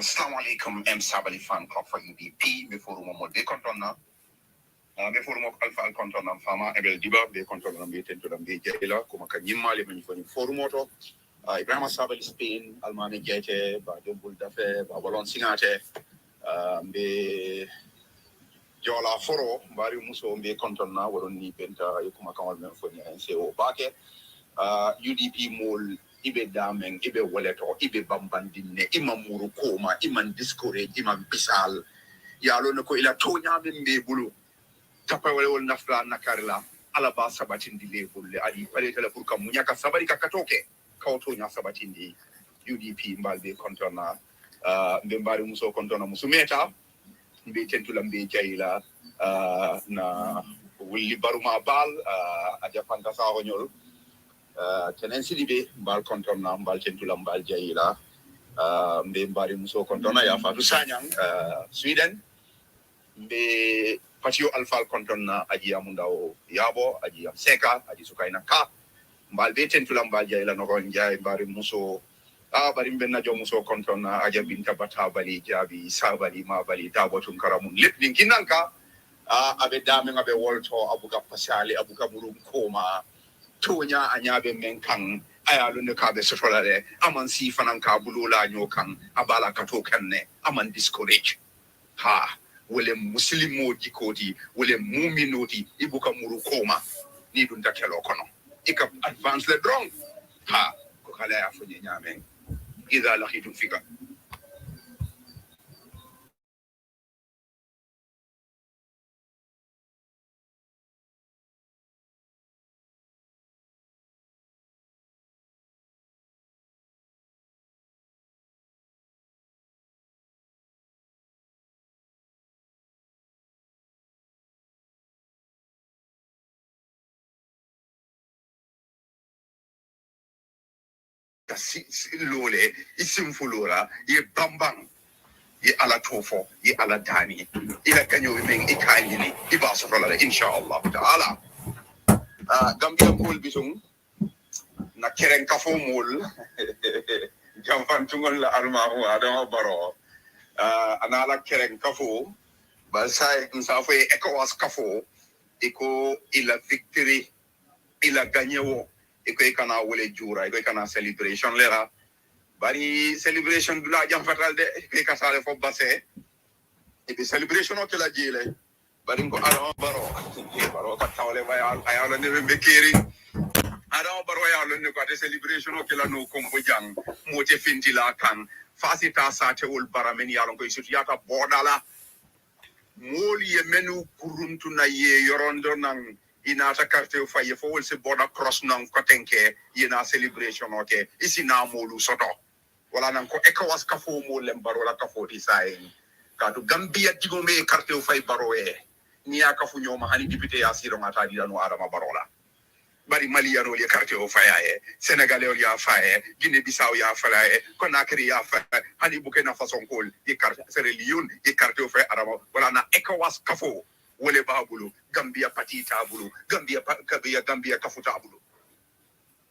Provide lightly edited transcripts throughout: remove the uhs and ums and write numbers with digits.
Assalamu alaikum, M Sabali fan club for UDP. Before we be contona, before we alpha contona fama ebel diba be contona be tento da be jela kuma kanyima le mani foni forumoto. Ibrahim Sabali Spain almani jete ba jobul dafe ba balon singate be jola foro bari muso be contona woron ni benta kuma kamal men foni NCO bake UDP mol ibe dameng ibe waleto ibe bambandine imamuru koma iman discourage iman bisal yalo nako ila tonya be bulu tapawale wol nafla nakarla ala ba sabatindi le bulle ali pale tele pour kam munyaka sabari kakatoke kawtonya sabatindi UDP mbalbe kontona mbe mbari muso kontona musumeta mbe tentula mbe jayila na wulli baruma bal aja fantasa honyol tenen sidibe mbal kontona mbal tentula mbal jayila mbe mbari muso kontona ya fatu sanyang Sweden mbe patio alfal kontona aji amundao yabo aji amseka aji sukaina ka mbal be tentula mbal jayila no ronja mbari muso bari mbenna jo muso kontona aja binta bata bali jabi sabali ma bali dabo tun karamun lip dinkinanka abe dame ngabe wolto abuka pasale abuka murum koma tonya anyabe menkan ayalu ne kabe sotolale aman si fanan ka bulula nyokan abala kato kanne aman discourage ha wole muslimo jikoti wole muminoti ibuka muru koma ni dun takelo kono ika advance le drong ha ko kala ya fuje nyamen idha laqitum fika lole isim fulura ye bambang ye ala tofo ye ala dani ila kanyo men ikayini ibaso dollar inshallah taala gambia kol bisung na keren kafo mul jamfan tungol la almahu adama baro anala keren kafo balsai nsafo ECOWAS kafo iko ila victory ila ganyewo iko kana wole jura iko kana celebration lera bari celebration dula jam fatal de iko kasale fo basse e bi celebration o kala jile bari ko ara baro ka tawle bayal ayala ne be keri ara baro ayala ne ko de celebration o kala no ko jang mo te fintila kan fasita sate ul baramen yalon ko sutiyata bodala moli ye menu kuruntu na ye yorondo nang inata carte o faye fo wol se border cross nang ko tenke yena celebration oke isina molu soto wala nang ko ECOWAS ka fo mo lembar wala ka fo ti sai ka to Gambia digo me carte o fay baroe ni aka fu nyoma hani député ya siro ngata di danu adama barola bari Mali yaro le carte o faye Sénégalais o ya faye Guinée Bissau ya faye Conakry ya faye hani Burkina Faso kol e carte Sierra Leone e carte o fay adama wala na ECOWAS ka fo wole babulu Gambia patita bulu Gambia kafuta bulu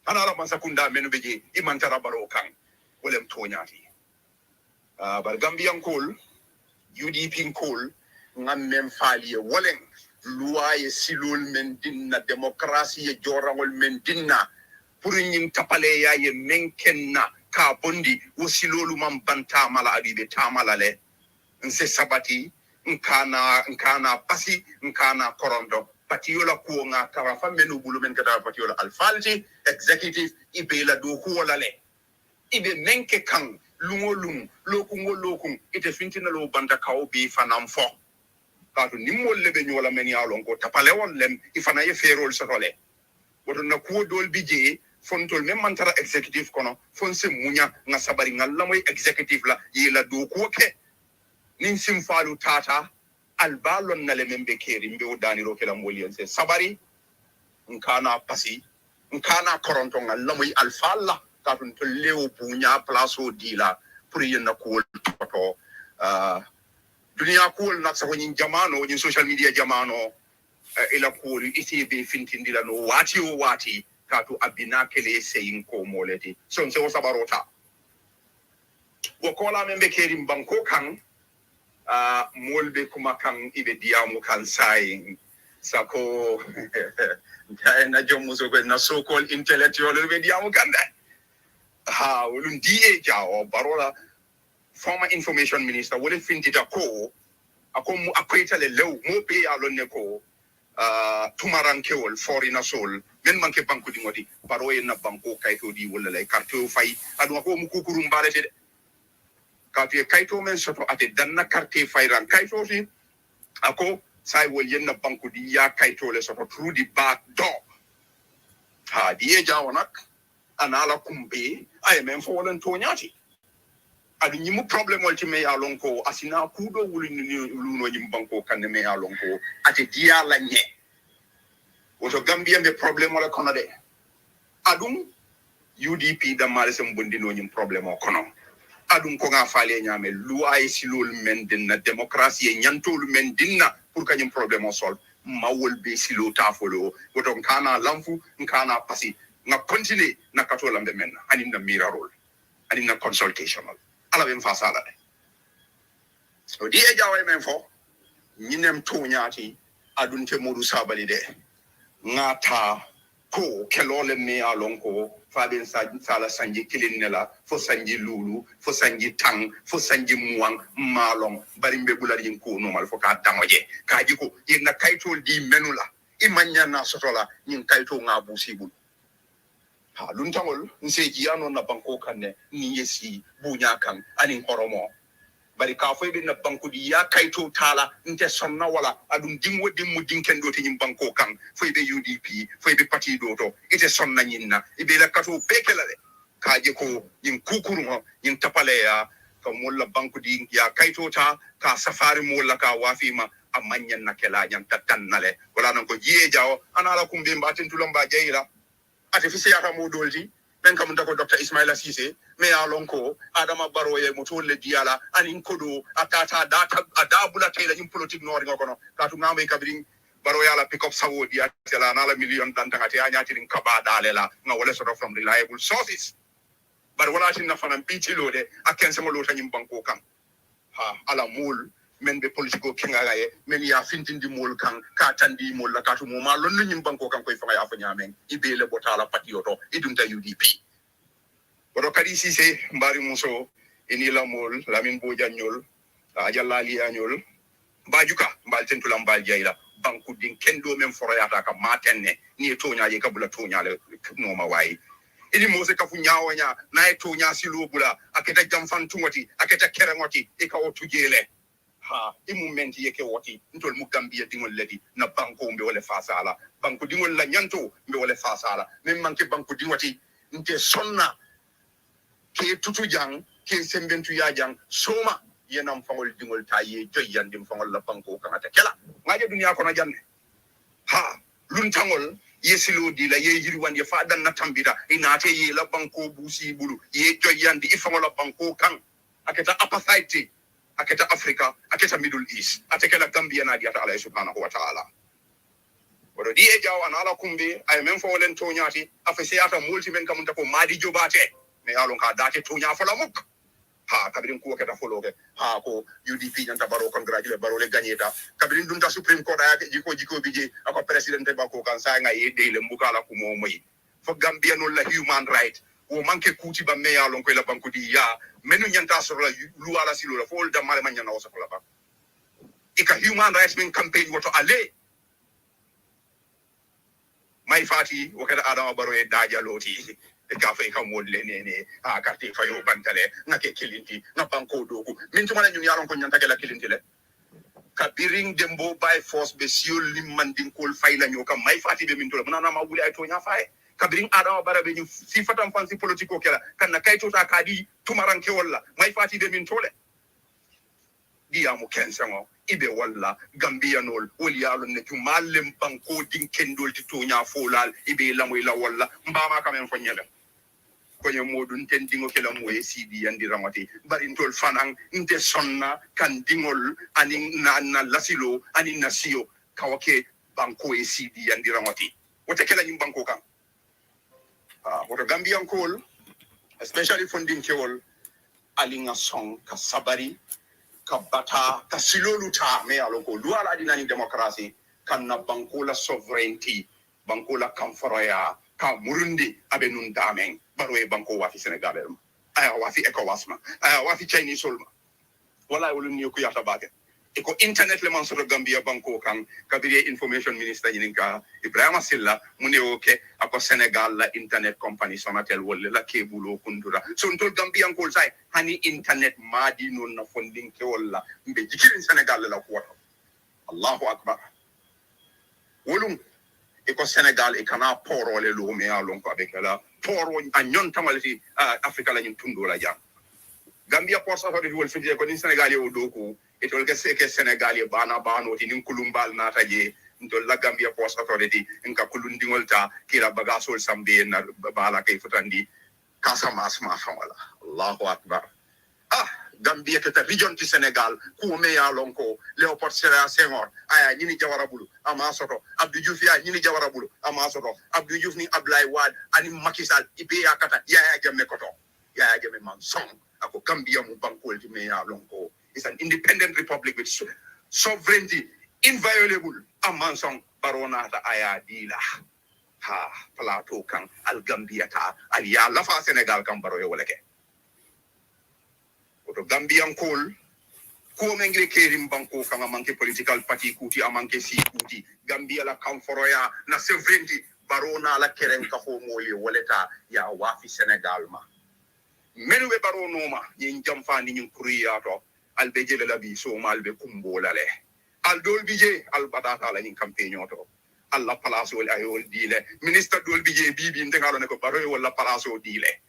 ana la masakunda menu beje imantara baro kan wole mtonyati bar Gambia kol UDP kol ngam mem faliye wolen luwaye silul men dinna demokrasi ye jorangol men dinna pour ñing tapale ya ye menkenna ka bondi wo silolu man banta mala adibe tamala le nse sabati nkana pasi nkana korondo patiola ko nga kara famenu bulu men kata patiola alfalti executive ibela do ko lale ibe menke kan lungolung lokun ite fintina lo banda kaw bi fanam fo kato nimmol lebe nyola men yalon ko tapale won lem ifana ye ferol sotole wodo na ko dol bije fontol men mantara executive kono fonse munya nga sabari ngalla moy executive la yela do ko ke nin simfalu tata albalon nale membe keri mbe udani rokela mbolian se sabari nkana pasi nkana koronto ngalla moy alfalla katun to lewo bunya plaso dila pour yenna ko to dunia cool nak sa woni jamano woni social media jamano ila ko iti be fintindila no wati katu abina kele seyin ko moleti son se o sabarota Wakola membe kerim banko kang molbe kuma kang ibe diamu kan saying sako na jomuso na so-called intellectual ibe diamu kan ha ulun die jawo barola former information minister wole fintita ko ako mu akweta le lew mo pe alon ne ko tumarankewol foreign soul men manke banku di ngoti paro en na banko kayto di wala lay carte fay adu ko mu kukurum balete de kafie kayto men soto ate danna carte fayran kayto si ako sai wol yen na banku di ya kayto le soto through the back door ha die jawonak anala kumbe ay men fo wolen to nyati adu nyimu problem wal ci me ya lonko asina kudo wulu ni luno nyim banko kan me ya lonko ate dia la nye woto gambia be problem wala kono de adum UDP da male sem bondino nyim problem o kono adum ko nga faale nyame loi silol men dinna démocratie nyantol men dinna pour kanyum problem o sol mawol be silo tafolo woto kana lamfu kana pasi nga continue na katolambe men ani na mirarol ani na consultation ala ben fasala de so di e jawe men fo nyinem to nyaati adun te modu sabali de ngata ko kelole me alonko faben sala sanji kilinela fo sanji lulu fo sanji tang fo sanji muang malong barimbe bulari yin ko normal fo ka damoje ka jiko yin na kaytol di menula imanya na sotola yin kayto ngabu sibul ha lun tangol nseji ano na banko kanne ni yesi bunya kan anin horomo bari ka fo be na banko di ya kayto tala nte sonna wala adum dimwo dimmu dinkendo te nyim banko kan fo be UDP fo be parti doto ite sonna nyinna ibe la kato bekelale kaje ko yin kukuru yin tapale ya ka mulla banko di ya kayto ta ka safari mulla ka wafima amanyan na kela nyam tatannale wala nan ko jiye jawo anala kumbe mbatin tulomba jeyira artificial modolji men kam ndako Dr. Ismaila Cissé me alonko Adama Baroye mutole diala anin kodo atata data adabula tela nyim politique nori ngokono katu ngambe kabring Baroya la pick up sawo dia tela na la million dantanga te anyati rin kaba dalela nga wala sort of from reliable sources but wala tin na fanam pichilode akense mo lota nyim banko kan ha ala mul men be politiko kengaye men ya fintindi mol kan ka tandi mol la katu mo ma lon nyim banko kan koy fa ya fa nyamen ibele botala patioto idunta UDP wado kadi sise mbari muso enila mol lamin bojanyol ajallali anyol bajuka mbal tentula mbal jayla banku din kendo men foroyata ka matenne ni toñaje kabula toñale no ma wayi ili mose ka fu nyaawanya na e toña silobula aketa jamfan tungoti aketa kerengoti e ka otujele ha imu menti yeke woti ntol mu gambia dingol ledi na banko mbe wala fasala banko dingol la nyanto mbe wala fasala men manke banko dingoti nte sonna ke tutu jang ke sembentu ya jang soma yenam fangol dingol taye joyandim fangol la banko kangata kala ngaje dunia ko na janne ha lun tangol yesilo di la ye yiri wan ye fa dan na tambida inate ye la banko busi bulu ye joyandi ifangol la banko kan aketa apartheid aketa Africa aketa Middle East atekela Gambia na diata Allah subhanahu wa ta'ala wado di e jaw anala kumbe ay men fo len toñati afese ata multi men kam ko madi jobate me alon ka date toña fo la muk ha kabirin ko keta foloke ha ko UDP nyanta baro congratulate baro le gagneta kabirin dunta supreme court ay jiko bije ako president ba ko kan sa nga yede le mbukala ko mo moy fo Gambia no la human right o manke kuti ba me alon ko la banko di ya menu nyanta sur la luala silo la fol da male man nyana wasa la ba ika human rights men campaign woto ale mai fati wakada Adama Baro e daja loti e ka fe ka modle nene a carte fayo bantale na ke kilinti na banko doku min tuma nyun yaron ko nyanta ke la kilinti le ka biring dembo by force be siol limandin kol fayla nyoka mai fati be min to na ma wuli ay to nya fay kabirin Adama Barrow be ñu si fatam fansi politiko kela kan na kayto ta kadi tumaranke walla may fati be min tole diamu kensango ibe walla gambianol wol yalo ne tu mallem banko din kendol ti tonya folal ibe lamoy la walla mbama kamen fo nyele ko nye modun ten dingo kela moye sidi yandi ramati bari tol fanan nte sonna kan dingol ani na lasilo ani nasio kawake banko e sidi yandi ramati wote kela nyim banko kan what a Gambian call, especially funding kewol, alinga song ka sabari ka bata ka siloluta me aloko luala dinani demokrasi kanna bankola sovereignty bankola kamforoya ka murundi abe nun damen baro e banko wafi Senegal aya wafi ECOWAS ma aya wafi Chinese solma wala wala ni ko yata bake eko internet le man soto Gambia banko kan kabiri information minister yininka Ibrahima Silla mune oke ako Senegal la internet company Sonatel wolle la kebulo kundura so ntol Gambian ko sai hani internet madi non na funding ke walla mbe jikirin Senegal la ko Allahu akbar wolum eko Senegal e kana poro le lo me alon ko abekala poro anyon tamalti Africa la nyum tundo la jam Gambia porsa fa wol findi ko ni Senegal e o doko e tol ke Senegal e bana bano ti nin kulumbal na taje ntol la Gambia Ports Authority nka kulundingol ta kila bagasol sambe na bala kay futandi Casamance ma famala Allahu akbar Gambia ke ta region ti Senegal ku me ya lonko Léopold Sédar Senghor aya ñini Jawara Bulu ama soto Abdou Diouf ya ñini Jawara Bulu ama soto Abdou Diouf ni Abdoulaye Wade ani Macky Sall ibe ya kata ya jamme koto ya jamme man song ako Gambia mu bankol ti me ya lonko is an independent republic with sovereignty inviolable among song baronata aya dila plateau kan al Gambia ta al ya lafa Senegal kan baro yo woleke oto Gambian kol ko mengre kerim banko kan amanke political party kuti amanke si kuti Gambia la kan foroya na sovereignty barona la keren ka ho moye woleta ya wafi Senegal ma menwe barono ma yin jamfani nyin kuriya to albe jele la bi so malbe kumbola le al dol bije al batata la nyin campaign to alla palaso wal ayol dile minister dol bije bibi ndengalo ne ko baro wala palaso dile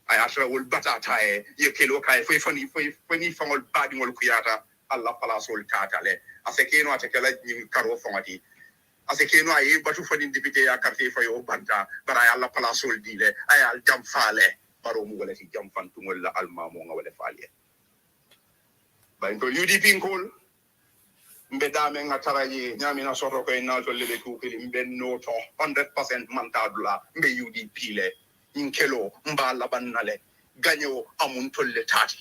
ay asra wal batata e ye kelo kay fani fangol badi ngol kuyata alla palaso wal tata le asekeno atekela nyin karo fangati asekeno ay batu fani député ya carte fayo banta bara alla palaso wal dile ay al jam fale baro mu wala ci jam fantu wala almamo ngawale fale bain ko UDP ngol mbe dame ngataraji nyamina soto ko en nalto lebe ku kili mbe noto 100% mantadula mbe UDP le inkelo mbala bannale ganyo amun tolle tati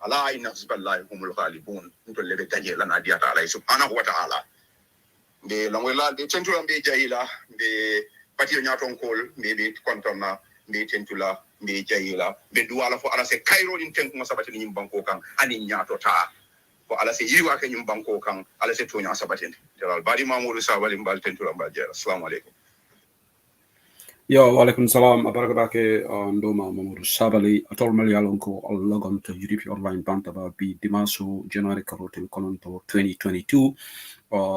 ala inna billahi humul ghalibun tolle be gagne lana diata ala subhanahu wa ta'ala mbe langwela de tentula mbe jahila mbe patio nyaton kol mbe kontona mbe tentula mbe jahila mbe duwala fo ala se kairo din tenku masabati ni banko kan ani nyato ta ko ala se yiwa ke nyum banko kan ala se tonya sabatin dalal badi mamoudou sabali mbal tentula mbal jera assalamu alaikum yo walaikum salam abarakake ndoma mamoudou sabali atol mal yalonko logon to UDP online bantaba bi dimanche January karotel kononto 2022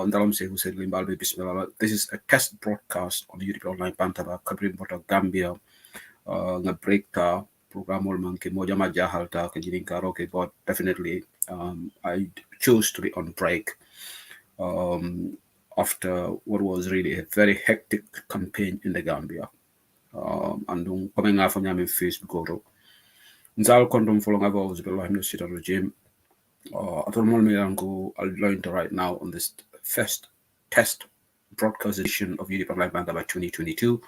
ndalam se hussein limbal be bismillah. This is a test broadcast on UDP online bantaba kabrim bota Gambia nga breakta programol manke moja majahalta kajinin karoke, but definitely I chose to be on break after what was really a very hectic campaign in the Gambia. And coming out from your Facebook, Nzal condom following about was the Lohim Shita regime. At all moment, I'll learn right now on this first test broadcast edition of UDP Online Band by 2022.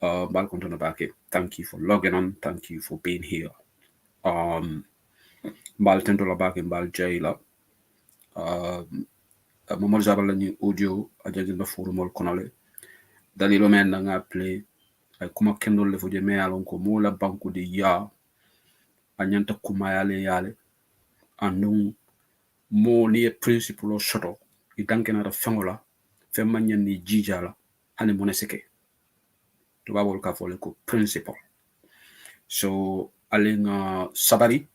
Welcome to Nabake. Thank you for logging on. Thank you for being here. Mbal tento la bake mbal jaila. Mamol zabala ni audio ajajin na forumol konale. Dalilo men na nga play ay kuma kendol le fuje me alon ko mola banku de ya anyanta kuma yale andung mo ni principle shoto idanke na da fangola fe manyan ni jijala hane moneseke to babol ka fole ko principle so alenga sabari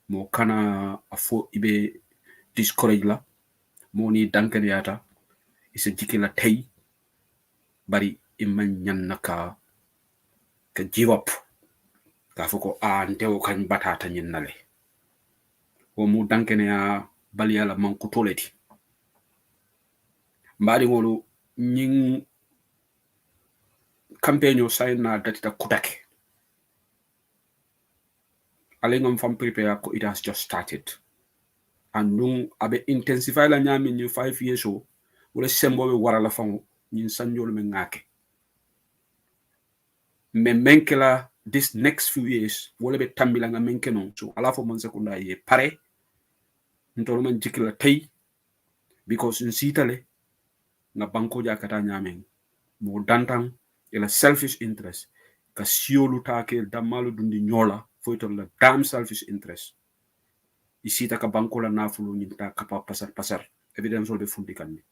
mo kana afo ibe discourage la mo ni danke yata isa jikila tay bari imman naka ka give up ka foko ntewo kan batata nyinnale o mu dankene ya baliyala man kutoleti mbadi ngolu nyin campaign sign na datita kutake alengam fam prepare ko it has just started and nung abe intensify la nyami ni 5 years o wala sembo be warala fam nyin sanjol me ngake me menkela this next few years wala be tambila nga menke non so ala fo man sekunda ye pare ntolo man jikila tay because in sitale nga banko jakata nyamen mo dantan ila selfish interest ka siolu take damalu dundi nyola foito la damn selfish interest isita ka banko la nafulu nyinta kapa pasar evidence will be fundi kanni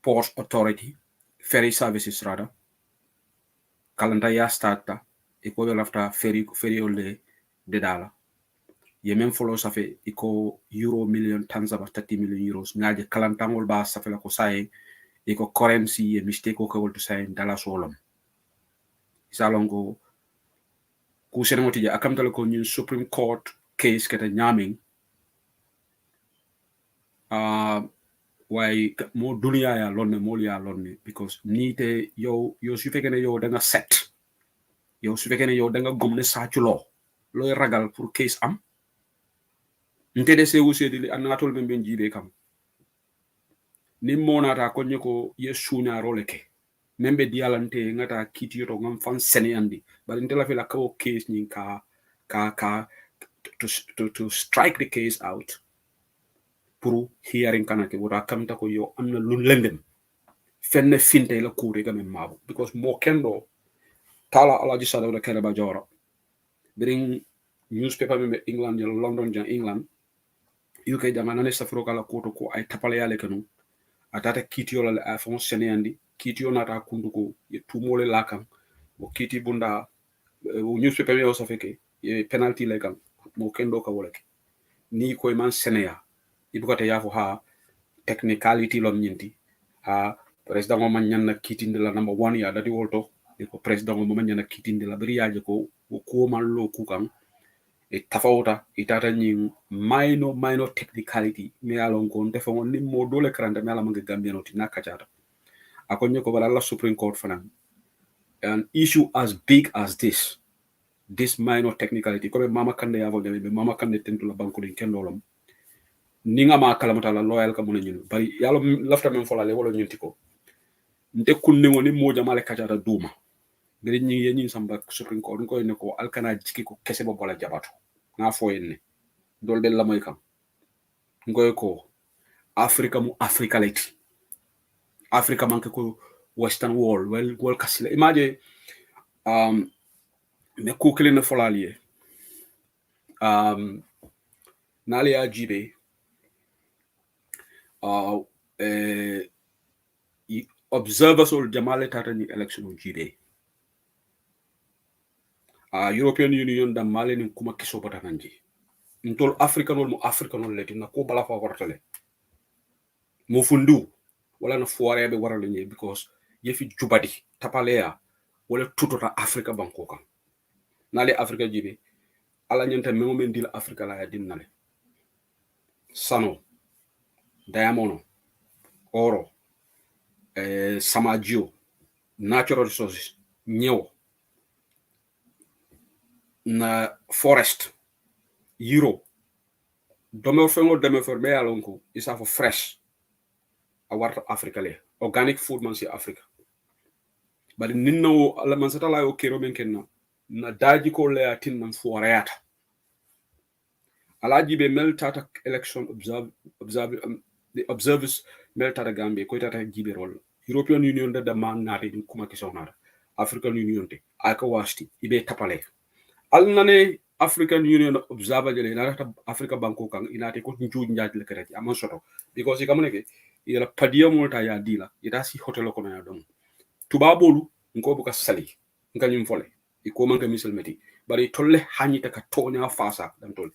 port authority ferry services rather kalanta ya starta iko lafta ferry ole de dala ye même follow ça fait iko euro million tanzaba 30 million euros ngaje kalantangol ba ça fait la ko saye iko currency ye mistake ko ko to saye dala solom salongo ku senoti ja akamtala ko new supreme court case kata nyaming why mo dunia ya lonne mo ya lonne because nite yo su fekene yo da nga set yo su fekene yo da nga gomne sa ci loy ragal pour case am ntede se wusedi li anatol be ben jibe kam ni monata ko nyeko ye sunya roleke membe dialante ngata kitiro ngam fan sene andi bal ndela fi la ko case ni ka to strike the case out pour hearing kanake wora kamta ko yo amna lu lendem fenne finte la kuure ga men mabo because mo kendo tala alaji sada la kala ba jora bring newspaper me England ya London ja England UK jama nane safro kala koto ko ay tapale yale kanu atata kitio la afon seneyandi kitio nata kundu ko ye tumole lakam o kiti bunda o newspaper me o safeke ye penalty le kam mo kendo ka wolake ni koy man seneya ibukata yafo ha technicality lom nyinti ha president mo man nyanna kitinde la number 1 ya dati wolto ko president mo man nyanna kitinde la bari yaje ko ko man lo ku kan e tafawta itata nyi minor technicality me alon ko defo on ni mo dole kranda me ala manga gambiano ti nakachata akonye ko bala la supreme court fanan an issue as big as this minor technicality ko be mama kande yavo de be mama kande tentu la banko din kendolom ninga ma kalamata la loyal ka mona ñun bari yalla lafta men fola le wala ñunti ko nte kunne ngoni mo jamale kajata duma ngari ñi ye ñi samba supreme court ko ne ko alkana jiki ko kesse bo bola jabatu na foyenne dol del la moy kam ngoy ko africa mu africa leti africa manke ko western wall well kasila image me ko kele na folalier nali ajibe observers ol jamale tata ni election jibe European Union da male ni kuma kiso bata nanji ntol africanol leti na ko bala fa wartale mo fundu wala na foire be warale ni because yefi jubadi tapalea wala tutota africa banko kan nale africa jibe ala nyanta memo men dil africa la ya dinnale sano diamond oro samajio natural resources nyewo na forest euro domo fengo be alonko isa for fresh a warta africa le organic food man si africa bali ninno ala man sata la yo kero men kenna na daji ko le atin nan foreyata alaji be mel tata election observe the observers mel tata gambia ko tata jibe rol European Union da man nati kuma ki sohnara African Union te aka wasti ibe tapale alnane African Union observer jele na Africa banko kan inate ko njuj njaaj le kereti amon soto because ikamone ke ila padia molta ya dila ita si hotel ko na dom tubabolu nko buka sali nganyum fole iko manka misel meti bari tolle hanyita ka tonya fasa dan tol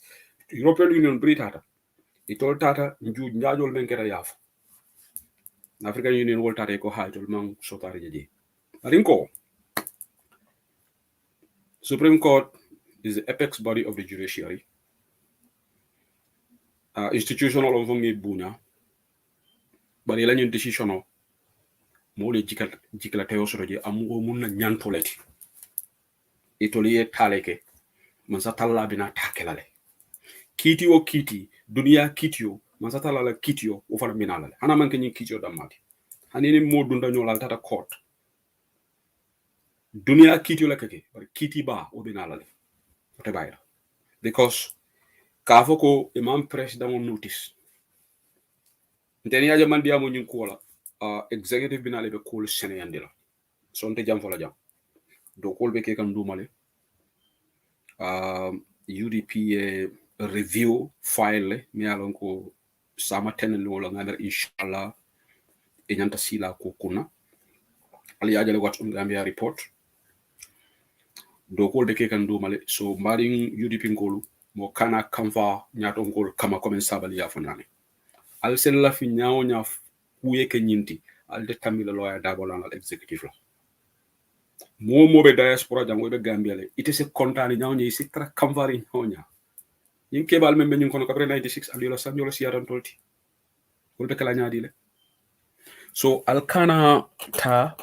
European Union britata itol tata njuj njaajol men kera yaf African Union woltare ko haajol man sotare jeje arinko Supreme Court is the apex body of the judiciary. Institutional of ngi bunya. Bari la ñun decision mo le jikala tayo soroje amu mun na ñantoleti. Itoliye taleke man sa talla bina takelale. Kiti o kiti, dunia kitio, man sa talla la kitio o fana binalale. Hana man kenyi kitio damati. Hanini mo dunda ñolal tata court. dunia kiti la kake bar kiti ba obinala le ote bayra because ka foko imam president on notice nteni ya man diamo nyin ko la executive binale be ko seneyandila sonte jam fola jam do ko be ke kan dumale UDP review file mi alon ko sama tenen wala ngamer inshallah e nyanta sila ko kuna ali ajale wat Gambia report do ko be ke kan dumale so mbaring UDP ngolu mo kana kamfa nyato ngol kama comme sabali ya fanane al sel la fi nyaaw nya kuye ke nyinti al de tamila lawyer dabolan al executive la mo be diaspora jango be Gambia le ite se kontani nyaaw nyi si tra kamvari honya yin kebal membe nyin kono kabre 96 al yola sam yola siyaran tolti wol be kala nyaadi le so al kana ta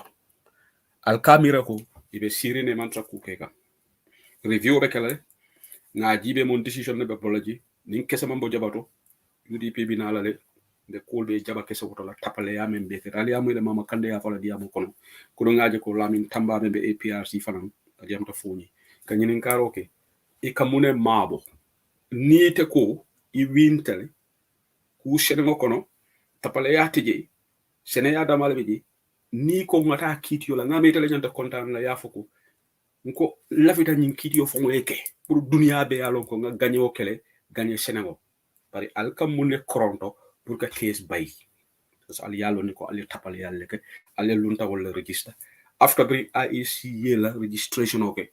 al kamira ko ibe sirine mantra ku keka review be kala na jibe mon decision ne be bolaji nin kessa mambo jabato UDP bi na la le de kolbe jaba kessa woto la tapale ya membe ke ali amu le mama kande ya fala diamo kono kudo ngaje ko lamin tamba be APRC fanan adiam ta foni kanyinin karoke e kamune mabo ni te ko i wintele ku shengo kono tapale ya tije sene ya damal beji ni ko ngata kiti yola ngame tele nyanta kontan la ya foko nko lafita nyin kiti yo fongo eke pour dunia be alon ko nga gagné o kele gagné senego bari alkam munne koronto pour que case bay parce al yalo ni ko ali tapal yalle ke ali lunta wala register after bri IEC yela registration okay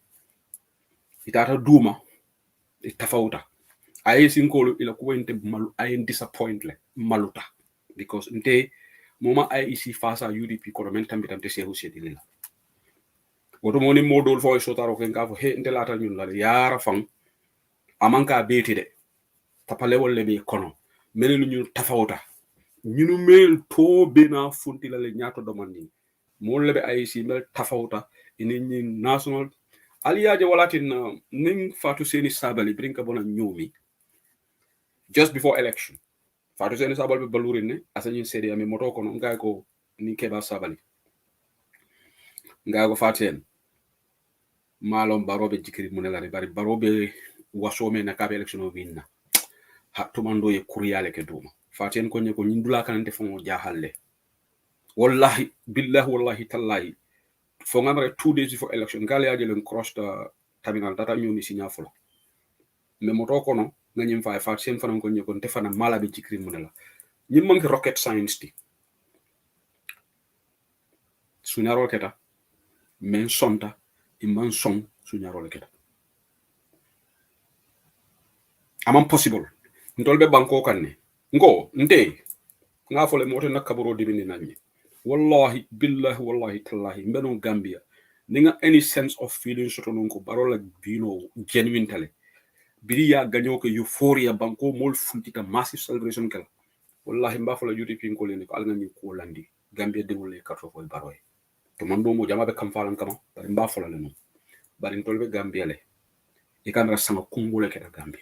itata duma itafauta IEC ngolo ila ko wente malu ayen disappointle maluta because nte moma IEC face à UDP ko men tambitam te sehu sedilila woto moni modol fo so taro ken ka fo he nte lata nyun la yara fang amanka beti de tapale wolle be kono melu ñu tafawta ñunu mel to bena funti la le ñaato domandi mo lebe ay si mel tafawta ini ñi national aliyaje walatin ning fatu seni sabali brinka bona ñoomi just before election fatu seni sabal be balurin ne asani sedi ami moto kono ngay ko ni keba sabali ngay ko faten malom barobe jikiri munelari bari barobe wasome na kabe election o winna ha tumando ye kuriyale ke duma faten ko nyeko nyindula kanante fongo jahalle wallahi billahi wallahi tallahi fo ngamare 2 days before election gale yaje len cross the terminal data ñomi signa folo me moto kono nganyim fa faten fanan ko nyeko te fana mala be jikri munela ñim manki rocket science ti suñaro keta men sonta imman son suñaro keta amam possible ndolbe banko kanne ngo nte nga fole moto nakaburo dibini nanyi wallahi billahi wallahi tallahi mbeno Gambia ninga any sense of feeling soto non ko barola bino genuine tale biri ya ganyo ko euphoria banko mol funtita massive celebration kala wallahi mba fola UDP ko len ko alna ni ko landi Gambia degole karto ko baroy to man do mo jama be kam falan kama bari mba fola le non bari tolbe Gambia le e kan rasanga kungole keta Gambia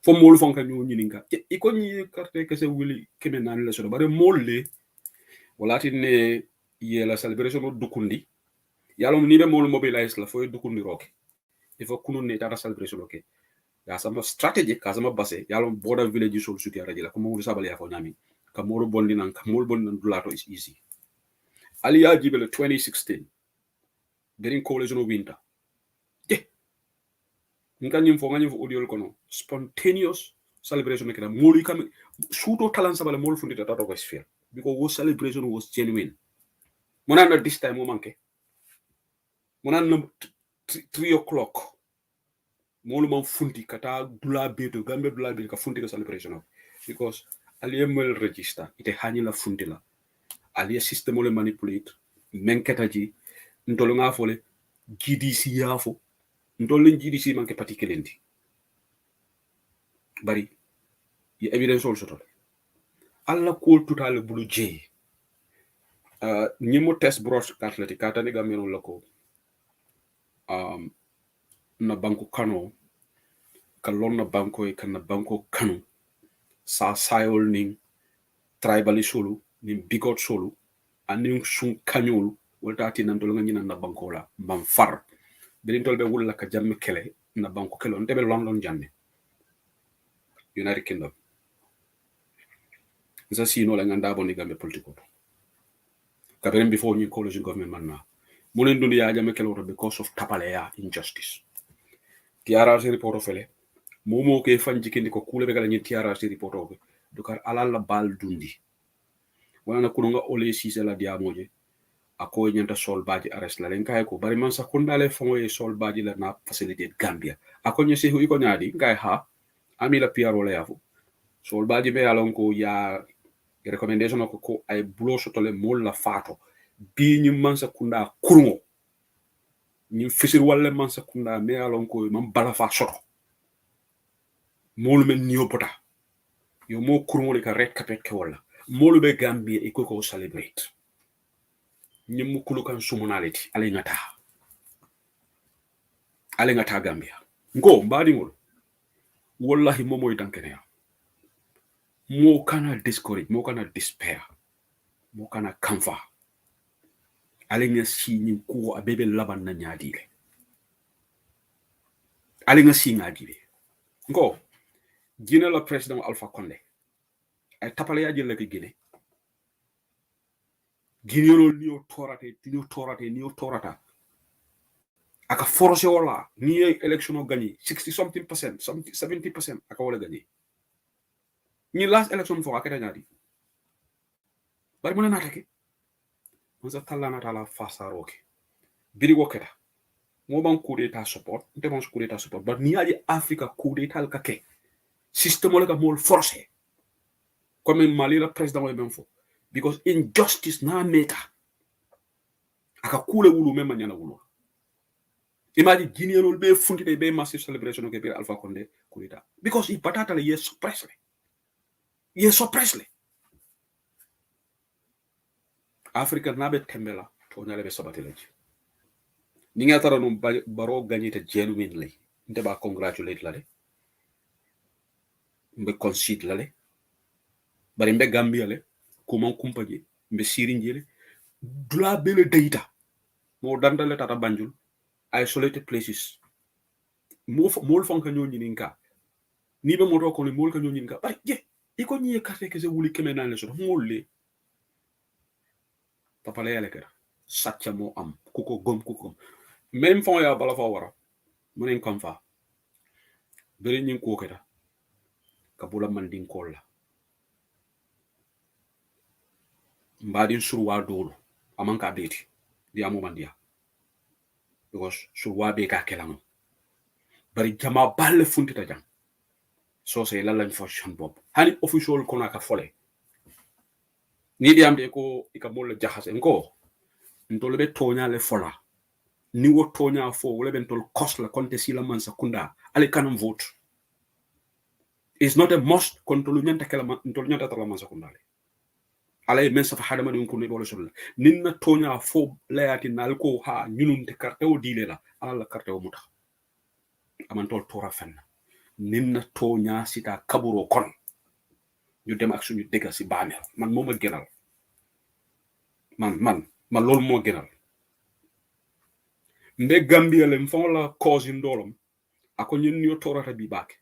fo mol fonka ñu ñininga e ko ñi carte que se wili keme nan la sodo bare mol le walati ne ye la celebration o dukundi yalom ni be mol mobilize la fo dukundi roke il faut kunu ne tata celebration oke ya sama strategy ka sama base yalom border village sol suti araji la ko mo sabal ya fo nyami ka moro bondi nan ka mol bondi nan dulato is easy ali ya jibele 2016 berin coalition winter nganyim fo audio kono spontaneous celebration kena molu kam suto talan sabale mol fundita tato ko sphere because wo celebration was genuine monana this time mo manke monana 3 o'clock molu man funti kata dula beto gambe dula beto ka funti ka celebration because aliye mel register ite hani la funti la aliye system le manipulate menketa ji ntolo nga fole GDC yafo ntolo GDC manke patikelendi bari ye evidence also tole alla ko total bulu je ñimo test broadcast lati kata ne gameno lako na banko kano kalon na banko e kan na banko kano sa sayol ning tribalisolu ni bigot solu anin sun kanyol wolta ati nan tol nga nyina na banko la mbam far birin tol be wulla ka jamme kele na banko kelo ndebe London janne United Kingdom nsa sino la nganda boni gambe politiko kaberen before ni coalition government manna munen dunya jamme kelo because of tapaleya injustice TRRC report fele momo ke fanji kindi ko kule be kala ni TRRC report o dukar alala bal dundi wana kununga ole sise la diamoje ako nyanta sol baji arrest la len kay ko bari man sakundale fongo sol baji la na facilité Gambia ako nyese hu iko nyadi ngay ha ami la PR wala yafu sol baji be alon ko ya recommendation ko ay bulo sotole mol la fato bi ñu man sakunda kurungo ñu fisir wala man sakunda me alon ko man bala fa soto molu men niyo pota yo mo kurungo le ka rek kapet ke wala molu be Gambia iko ko celebrate ñim kulu kan sumunality ale ngata Gambia ngo mbadi ngol wallahi momoy dankene mo kana discourage mo kana despair mo kana kamfa ale nga si ñi ko abebe laban na nyaadile ale nga si nyaadile ngo Guinée la président Alpha Condé ay tapale ya jël la Guinée Guinée niyo torata aka forcé wala ni election gagné 60 something percent 70% aka wala gagné ni last election fo aka ñaadi bari mo na natake on sa talana tala fasaroke biri woketa mo ban coup d'état support nte ban coup d'état support but ni aji Africa coup d'état ka ke système la ka mol forcé comme Mali la président way même fo because injustice na meta aka kule wulu même nyana wulu imagine Guineanol be fundite be massive celebration ke bir Alpha Condé coup d'état because he patata le suppressle Africa nabe tembela to nyale be sabateleji ni nga tara no baro gagnite genuine lay nte ba congratulate la de mbe concede la le bari mbe Gambia le kuma kumpaje mbe sirinjele dula bele data mo dandale tata Banjul isolated places mol fonka nyoni ninka ni be mo ko ni mol ka nyoni ninka bari je iko nyi carte ke se wuli kemena le so molle papa le yale kera satcha mo am kuko gom même fon ya bala fa wara munen kam fa bere nyin ko keta kabula mandin kolla mbadin surwa dolo amanka beti di amu mandia because surwa be ka kelango bari jama balle funtita jang so say la lañ fonction bob hani official kona ka fole ni di am de ko ikabol jaxase ngo ntole be tonya le fola ni wo tonya fo wala ben tol kos la konte si la man sakunda ale kanam vote is not a must kontolu nyanta kala man ntol nyanta tala man sakunda ale ale men sa fa hada man ko ne wala sol ninna tonya fo layati nal ko ha ñunun te carte o dile la ala carte o muta amantol tora fenna ninna tonya sita kaburo kon ñu dem ak suñu dégga si baanel man moma gënal man lool mo gënal mbe Gambia le mfon la cause ndolom ako ñin ñu torata bi baake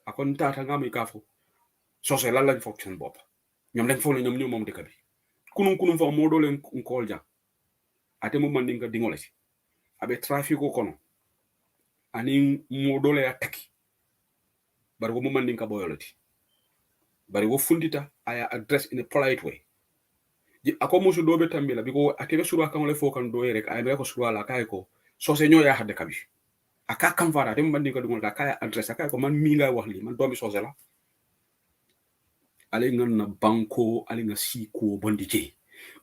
ako ntata ngam kafo so se la lañ fokk seen bop ñom lañ fo la ñom ñu mom dëkk bi kunun fa mo do len ko ja ate mo man nga dingole ci abe trafico kono ani mo do le attaque bar ko mo man nga boyolati bari wo fundita aya address in a polite way ako musu dobe tambila biko atebe surwa kan le fokan do rek ay ko surwa la kay ko so se ñoya hadde kabi aka kam fara dem bandi ko dum kay address kay ko man mi nga wax li man domi so se la ale ngan na banko ale nga siko bondi je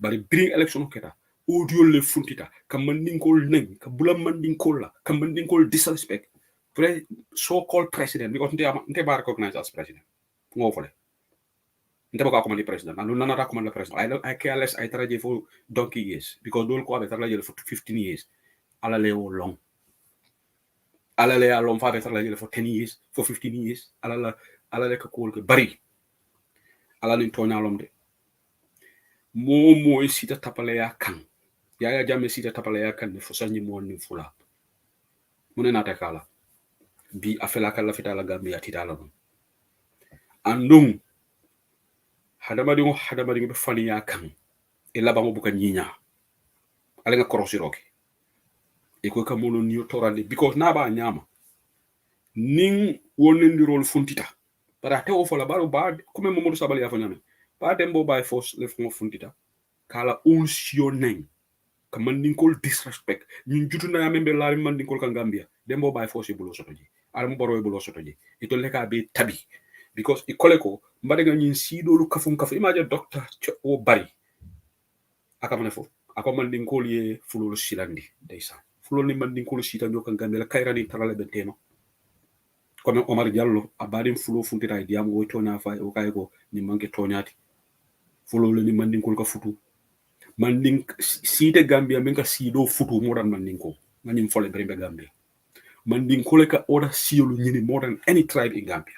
bari bring election keta audio le funtita kam man dinkol neng ka bula man dinkol la kam man dinkol disrespect so called president because nte ba recognize as president ngo fole nte baka command president and nana ra command president I careless I traje for donkey years because dol ko abe traje for 15 years ala le o long ala le alon fa abe traje for 10 years for 15 years ala le ka ko bari ala ni tonya lom de mo sita tapale ya kan Yaya Jammeh sita tapala ya kan fo sanyi mo ni fula mune na ta kala bi afela kala fita la Gambia titala non andung hadamadi be fani ya kan e labango buka nyinya ale nga korosi roke e ko ka mono ni torande because na ba nyama ning wonen role funtita para te o fola baru ba comme Mamadou Sabali ya fanyame ba dembo by force le fmo funtita kala unsionen ka mandinkol disrespect ñun jutu na membe laari mandinkol ka Gambia dembo by force bulo soto ji aram boro bulo soto ji ito leka be tabi because i koleko mbade nga ñin sidolu kafum kafu imagine doctor o bari akamane fo ako mandinkol ye fulolu silandi deysan fulolu ni mandinkol sita ñoka Gambia la kayrani tarale benteno comme Omar Diallo abadin fulo funtita e diam wo tonya fa o kay ko ni manke tonyati fulolu ni mandinkol ka futu manding site Gambia men ka sido futu modan mandinko ngani fole berbe Gambia mandinko le ka oda siolu nyini more than any tribe in Gambia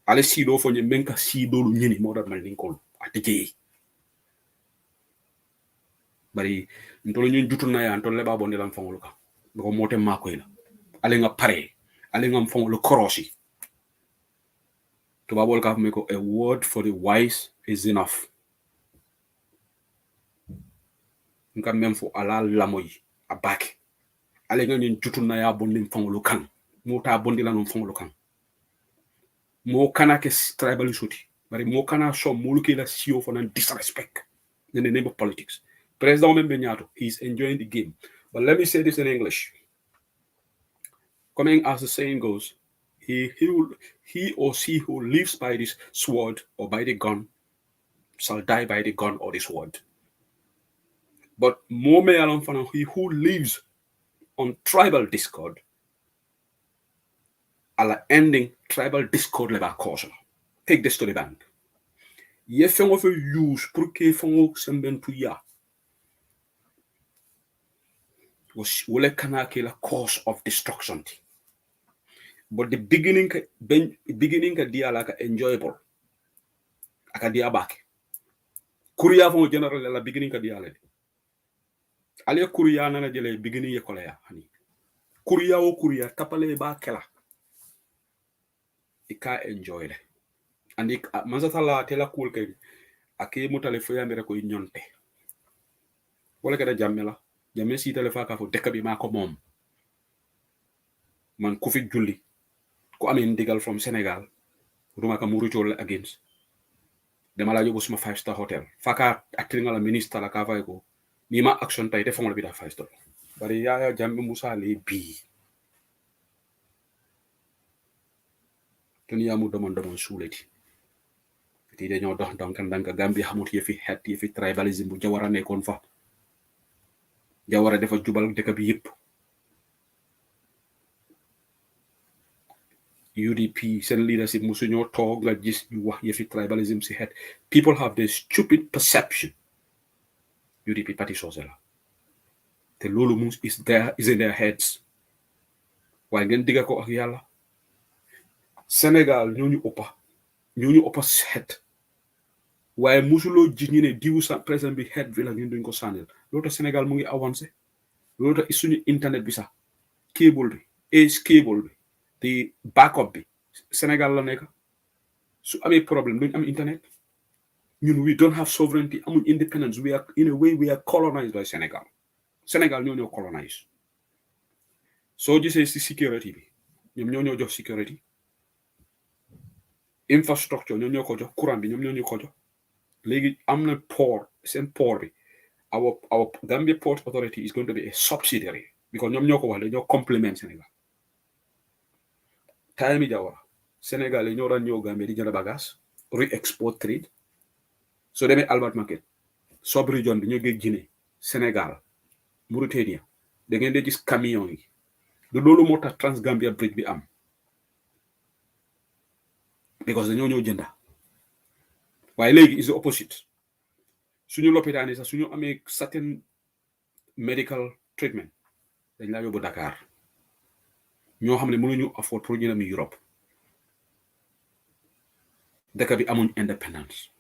ale sido fo men ka sido lu nyini more than mandinko atije bari ntolo ñun jutu na ya ntolo le ba bonde lam fangolu ka ko mote makoy la ale nga pare ale nga fangolu korosi to babol ka me ko a word for the wise is enough nka même fo ala lamoy abake ale nga ñun jutu na ya bonde fangolu kan mota bonde la non fangolu kan mo kana ke tribal soti bari mo kana so mo ke la sio for nan disrespect in the name of politics president Membenyato he's enjoying the game but let me say this in English coming as the saying goes he or she who lives by this sword or by the gun shall die by the gun or the sword but more me along for he who lives on tribal discord ala ending tribal discord le ba cause take this to the bank ye fengo fe use pour que fengo sembentu ya was wole kana ke la cause of destruction but the beginning ka dia la ka enjoyable aka dia back kuriya fo general la beginning ka dia la ale kuriya na jele beginning ye kola ya hani kuriya o kuriya tapale ba kala ika enjoy le andi manzata la tela cool kay ake mutale fo yamere ko ñonte wala kada jamela jamme si tele fa ka fo dekk bi ma ko mom man ku fi julli ko amé ndigal from Senegal ruma ka muru chol against dama la yobu suma 5-star hotel faka atringa la ministre la ka fay ko ni ma action tay defon la bi da 5-star bari ya jamme Musa le bi tuni amu domon suleti ti dañoo dox danka Gambie xamut yefi tribalism bu Jawara nekkoon fa Jawara dafa jubal dëkk bi yëpp UDP seen leadership musuñoo toog nga gis ñu wax yefi tribalism si xeet people have this stupid perception UDP parti soose la te loolu is in their heads waaye ngeen digga ko ak yàlla Sénégal ñooñu ëppa xeet waaye musuloo ji ñu ne diwu sa président bi xeet bi la ñun duñ ko sànnil loolu tax Sénégal mu ngi avancé loolu tax suñu internet bi sax cable bi di backup bi Sénégal la nekk su amee problème duñ am internet ñun we don't have sovereignty amuñ independence we are in a way we are colonized by Sénégal ñoo colonize soo gisee si security bi ñoom ñoo jox security infrastructure ñoo ko jox courant bi ñoom ñoo ko jox léegi am na port seen port bi our Gambia Port Authority is going to be a subsidiary because ñoom ñoo ko wax dañoo complement Sénégal time Jawara Sénégal ñoo daan ñëw Gambia di jënd bagage re-export trade soo demee Albert Market sub-region bi ñoo ngi Guinée Sénégal Mauritania da ngeen di gis camion yi du loolu moo tax Trans-Gambia Bridge bi am because dañoo ñëw jënda waaye léegi is the opposite suñu lopitaan yi sax suñu amee certain medical treatment dañ laa yóbbu Dakar ñoo xam ne mënuñu afford pour ñu dem Europe dëkk bi amuñ independence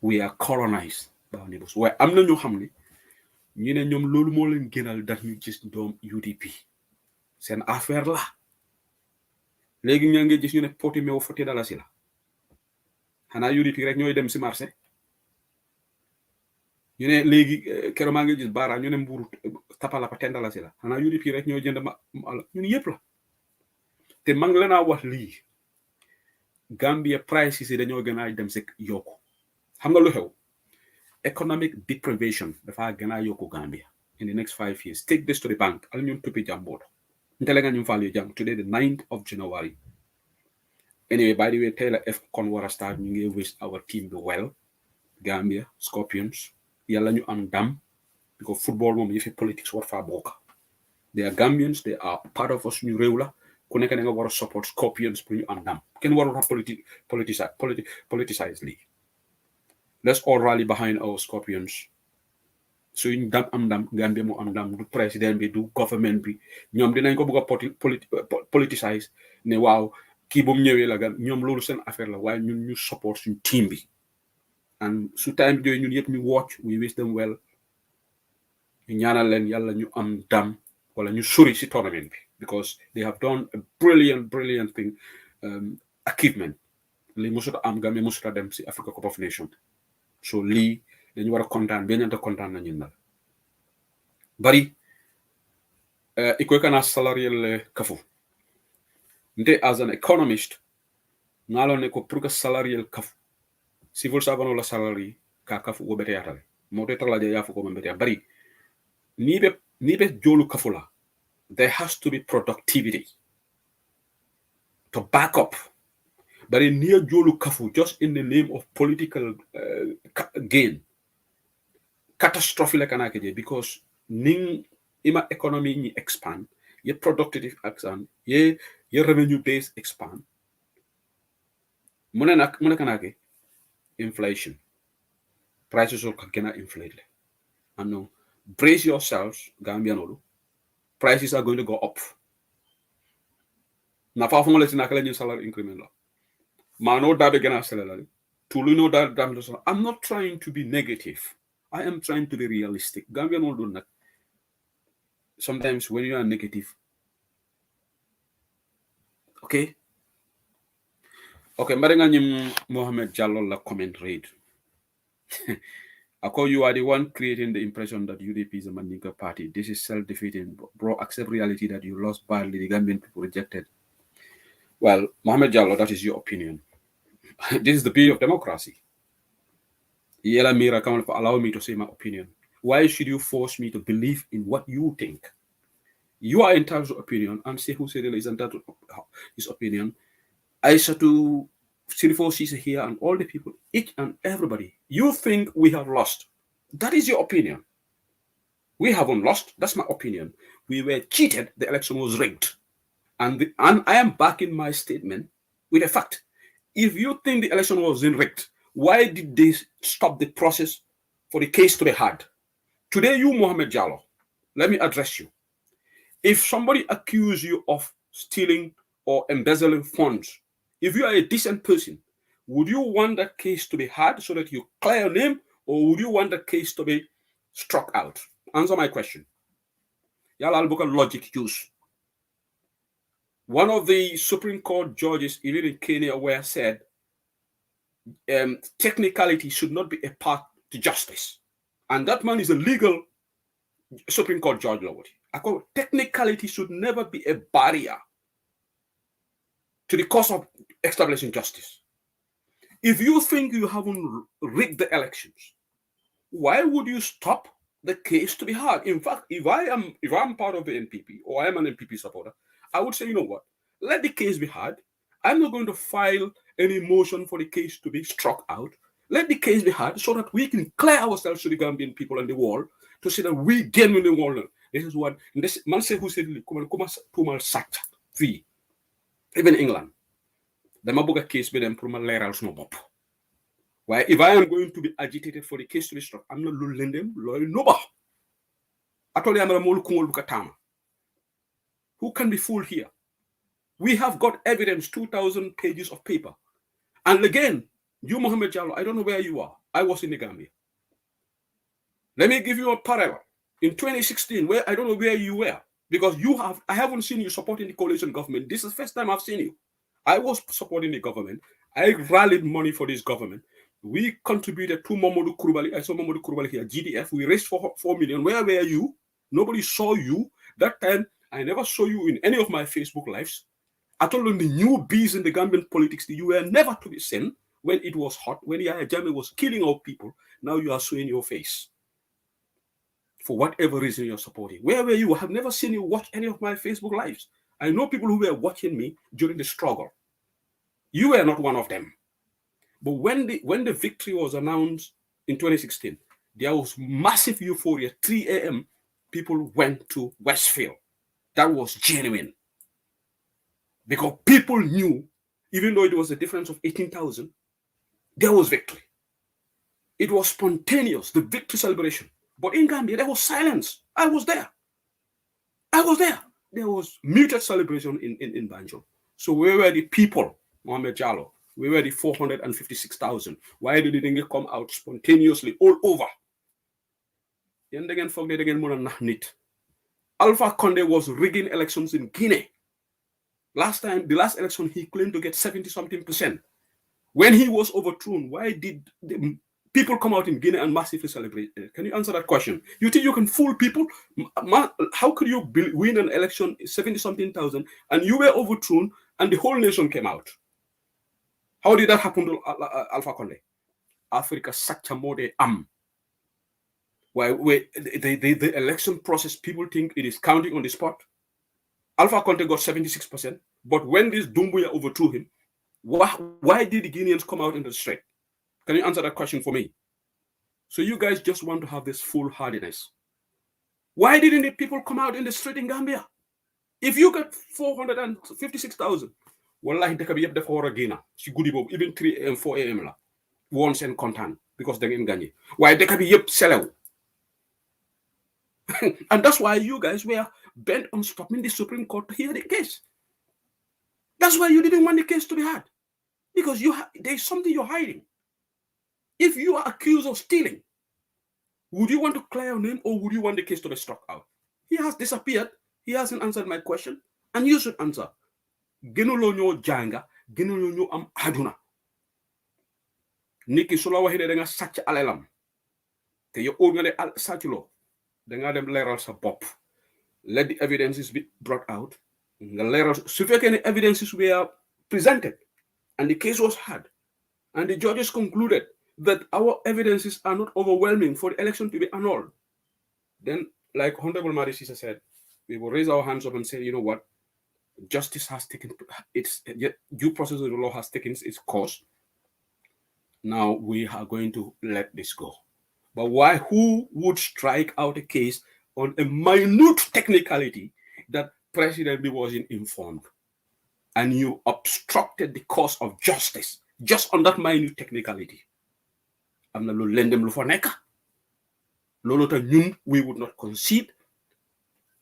we are colonized baaw ni bos waaye am na ñoo xam ne ñu ne ñoom loolu moo leen gënal daf ñu gis doom UDP seen affaire la léegi ñoo ngi gis ñu ne poti meew $40 la xanaa UDP rek ñooy dem si marché ñu ne léegi keroog maa ngi gis baara ñu ne mburu tapala pa $10 la xanaa UDP rek ñooy jënd ñun yëpp la te mag la naa wax lii Gambia prices yi dañoo gën a dem si yokku xam nga lu xew economic deprivation dafa gën a yokku Gambia in the next 5 years take this to the bank al ñun tuppi jàmboot ntele nga ñu fàllu jàng today the 9th of January anyway by the way tey la F kon war a start ñu ngi wish our team be well Gambia Scorpions yàlla ñu am ndam because football moom yëfi politics war faa bokk they are Gambians they are part of us ñu réew la ku nekk da nga war a support Scorpions pour ñu am ndam kenn warul a politicize lii let's all rally behind our Scorpions suñ ndam am ndam Gambia mu am ndam du président bi du government bi ñoom dinañ ko bëgg a politicize ne waaw kii bu mu ñëwee la gan ñoom loolu seen affaire la waaye ñun ñu support suñ team bi and su time bi ñun yëpp ñu watch we wish them well ñu ñaanal leen yàlla ñu am ndam wala ñu sori si tournament bi because they have done a brilliant thing achievement lii musuta am Gambia musuta dem si Africa Cup of Nations so lii dañu war a kontaan beñante kontaan na ñun nag bari ikoy kana salarial kafu nte as an economist ngalo ne ko pour que salarial kafu civil servant la salary ka kafu wo bete yatale mo te talaje ya ko bete bari ni be jolu kafu la there has to be productivity to back up but in near jolu kafu just in the name of political gain catastrophe like anake because ning ima economy ni expand ye productive expand ye revenue base expand mune kanake inflation prices will gonna inflate and no brace yourselves Gambianolu prices are going to go up na fa fo tina kala ñu salary increment la mano dabe gonna salary tulu no that I'm not trying to be negative I am trying to be realistic Gambianolu do not sometimes when you are negative okay mbarenga ñim Mohamed Jallow la comment read Ako, you are the one creating the impression that UDP is a Mandinka party. This is self-defeating. Bro, accept reality that you lost badly. The Gambian people rejected. Well, Mohamed Jallow, that is your opinion. This is the beauty of democracy. Yela Mira, come allow me to say my opinion. Why should you force me to believe in what you think? You are entitled to opinion, and say who said is entitled to his opinion. I said to Silifo Sisa here and all the people, each and everybody, you think we have lost. That is your opinion. We haven't lost. That's my opinion. We were cheated. The election was rigged. And I am backing my statement with a fact. If you think the election was rigged, why did they stop the process for the case to be heard? Today, you, Mohamed Jallow, let me address you. If somebody accuses you of stealing or embezzling funds, if you are a decent person, would you want that case to be heard so that you clear your name, or would you want that case to be struck out? Answer my question. Yala Albuka logic use. One of the Supreme Court judges, even in Kenya, where said technicality should not be a part to justice. And that man is a legal Supreme Court judge, Lord. I call technicality should never be a barrier to the cause of establishing justice. If you think you haven't rigged the elections, why would you stop the case to be heard? In fact, if I'm part of the NPP or I am an NPP supporter, I would say, you know what? Let the case be heard. I'm not going to file any motion for the case to be struck out. Let the case be heard so that we can clear ourselves to the Gambian people and the world to say that we genuinely want to. This is what this man said who said even England. Dama bëgg a case bi dem pour ma leeral suma bopp waaye if I am going to be agitated for the case to be struck am na lu lëndëm looy nuba atoli amara moolu kuŋol bu ka taama who can be fooled here? We have got evidence, 2,000 pages of paper. And again, you, Mohamed Jallow, I don't know where you are. I was in the Gambia. Let me give you a parallel. In 2016, where I don't know where you were, because I haven't seen you supporting the coalition government. This is the first time I've seen you. I was supporting the government. I rallied money for this government. We contributed to Mamadou Koulibaly. I saw Mamadou Koulibaly here, GDF. We raised 4 million. Where were you? Nobody saw you. That time, I never saw you in any of my Facebook lives. I told them the new bees in the Gambian politics, you were never to be seen when it was hot, when Yahya Jammeh was killing our people. Now you are showing your face. For whatever reason you're supporting. Where were you? I have never seen you watch any of my Facebook lives. I know people who were watching me during the struggle. You were not one of them. But when the victory was announced in 2016, there was massive euphoria. 3 a.m., people went to Westfield. That was genuine. Because people knew, even though it was a difference of 18,000, there was victory. It was spontaneous, the victory celebration. But in Gambia, there was silence. I was there. There was muted celebration in Banjul. So where were the people, Mohamed Jallo? Where were the 456,000? Why did they come out spontaneously all over? Alpha Condé was rigging elections in Guinea. The last election, he claimed to get 70-something%. When he was overthrown, why did people come out in Guinea and massively celebrate? Can you answer that question? You think you can fool people? How could you win an election 70-something thousand and you were overthrown and the whole nation came out? How did that happen to Alpha Condé? Africa such a mode why the election process, people think it is counting on the spot. Alpha Condé got 76%, but when this Doumbouya overthrew him, why did the Guineans come out in the street? Can you answer that question for me? So you guys just want to have this foolhardiness. Why didn't the people come out in the street in Gambia? If you got 456,000, wallahi deka bi yeb dafa wara gina ci goudi bobu even 3 am 4 am la once and content because they ngeen gagné. Why deka bi yeb selew? And that's why you guys were bent on stopping the Supreme Court to hear the case. That's why you didn't want the case to be heard. Because there's something you're hiding. If you are accused of stealing, would you want to clear your name or would you want the case to be struck out? He has disappeared. He hasn't answered my question. And you should answer. Genulo nyo janga, genulo nyo am aduna. Niki sula wahine denga sach alelam. Te yo ngale al sachulo. Denga dem leral sa bop. Let the evidences be brought out. The evidences were presented and the case was heard. And the judges concluded that our evidences are not overwhelming for the election to be annulled. Then, like Honorable Marisisa said, we will raise our hands up and say, you know what? Justice has taken its due process of the law has taken its course. Now we are going to let this go. But who would strike out a case on a minute technicality that President B wasn't informed? And you obstructed the course of justice just on that minute technicality. We would not concede.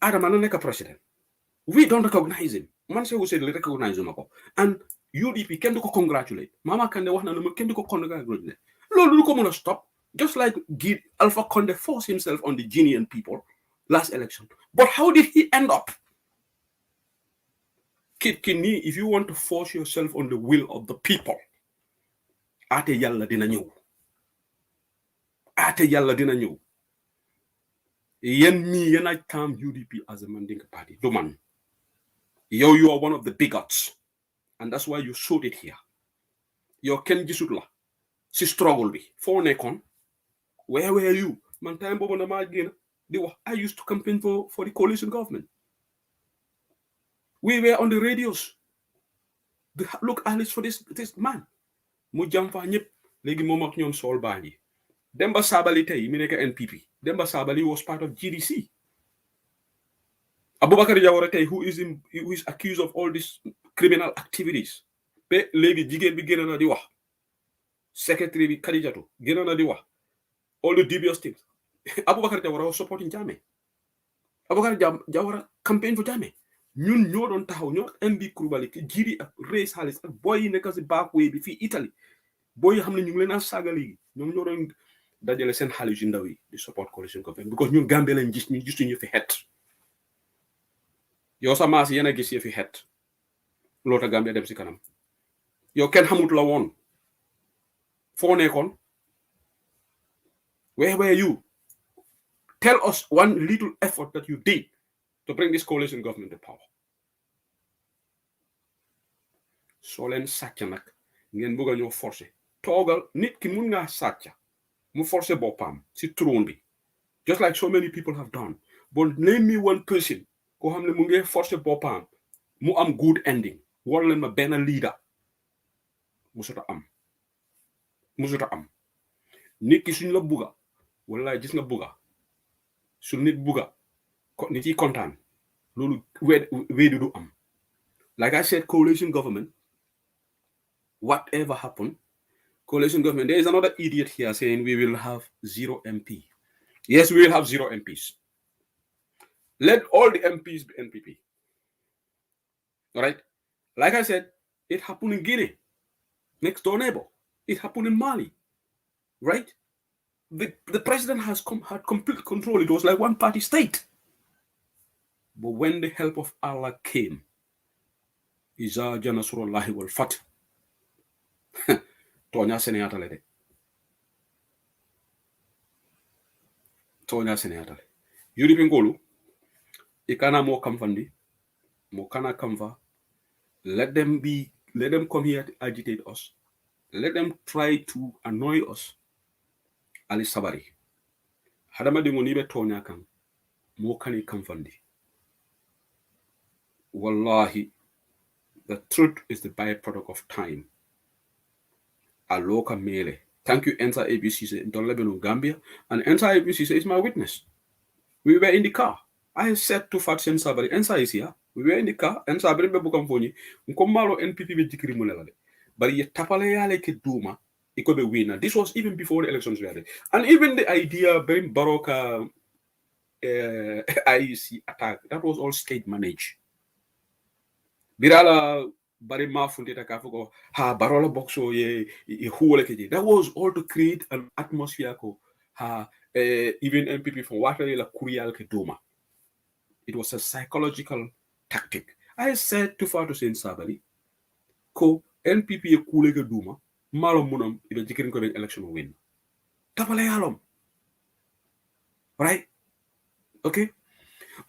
Adam president. We don't recognize him. Man say we say recognize him. And UDP can do congratulate. Mama can do congratulate. Lolo stop. Just like Alpha Condé forced himself on the Guinean people last election. But how did he end up? Kid Kini, if you want to force yourself on the will of the people, ate yalla dina ñew. Ate yalla dina ñew. Yen mi yena tam UDP as a Mandinka party. Do man. You are one of the bigots. And that's why you showed it here. Yo ken gisut la. Si struggle bi. For nekon. Where were you? Man time bobo na magina. I used to campaign for the coalition government. We were on the radios. Look, Alice, for this man. Mu jam fa ñep legi mom ak ñom sol bañi. Demba Sabali tay mi nek NPP. Demba Sabali was part of GDC. Abubakar Jawara tay who is accused of all these criminal activities. Be legi jigen bi gëna na di wax. Secretary bi Khadijatu gëna na di wax. All the dubious things. Abubakar Jawara was supporting Jammeh. Abubakar Jawara campaign for Jammeh. Ñun ñoo doon taxaw ñoo MB Koulibaly jiri ak race xaalis ak boy yi nekk ci backway bi fi Italy boy yi xam ne ñu ngi leen a saaga léegi ñoom ñoo doon dajale seen xaalis yu ndaw yi di support coalition government because ñun Gambie lañ gis ñu gisuñu fi xet yow sa maas yéen a gis fi xet loolu tax Gambie dem si kanam yow kenn xamut la woon foo nekkoon where were you? Tell us one little effort that you did to bring this coalition government to power. soo leen sàcc nag ngeen bëgg a ñoo forcer toogal nit ki mun ngaa sàcc mu forcer boppam si trône bi just like so many people have done but name me one person koo xam ne mu ngi forcer boppam mu am good ending war leen ma benn leader musuta am nit ki suñ la bugga wala gis nga bugga su nit bugga nit yi kontaan loolu weedi du am like I said coalition government whatever happened coalition government there is another idiot here saying we will have 0 MP. Yes, we will have 0 MPs. Let all the MPs be NPP. All right, like I said, it happened in Guinea, next door neighbor. It happened in Mali, right? The president had complete control. It was like one party state. But when the help of Allah came, Iza Janasurallahi wal Fat, Tonya Seneatale de. Tonya Seneatale. Yuri Pingolu, Ikana mo kamfandi, mo kana kamfa. Let them come here to agitate us. Let them try to annoy us. Ali Sabari. Hadama di ngonibe Tonya kam, mo kani kamfandi. Wallahi, the truth is the byproduct of time. Aloka Mele. Thank you, Enter ABCC in Lebanon, Gambia. And Enter ABCC is my witness. We were in the car. I said to Fatsen Sabari, Enter is here. We were in the car. And Sabari Bebukamfoni, Nkomalo NPP be Jikiri Munelade. But ye tapale yale ke duma, it could be winner. This was even before the elections were there. And even the idea bring Baroka IEC attack, that was all state managed. Birala bari mafundita kafuko ha barola boxo ye huole keji. That was all to create an atmosphere ko ha even MPP from water la kurial ke doma. It was a psychological tactic. I said to Fatou Sen Sabali ko NPP ye kule ke duma malo munam ibe jikirin ko ben election win. Tapale yalom. Right? Okay,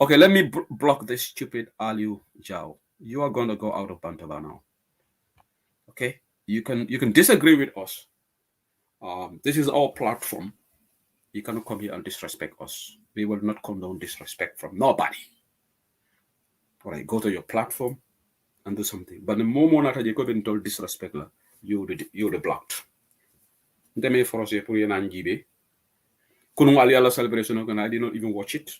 let me block this stupid Aliu Jao. You are going to go out of Bantala now. Okay, you can disagree with us. This is our platform. You cannot come here and disrespect us. We will not condone disrespect from nobody. All right, go to your platform and do something. But the moment that you go into disrespect, you're the blocked. Deme for us for your nanjibe. Kunu Ali Allah celebration, and I did not even watch it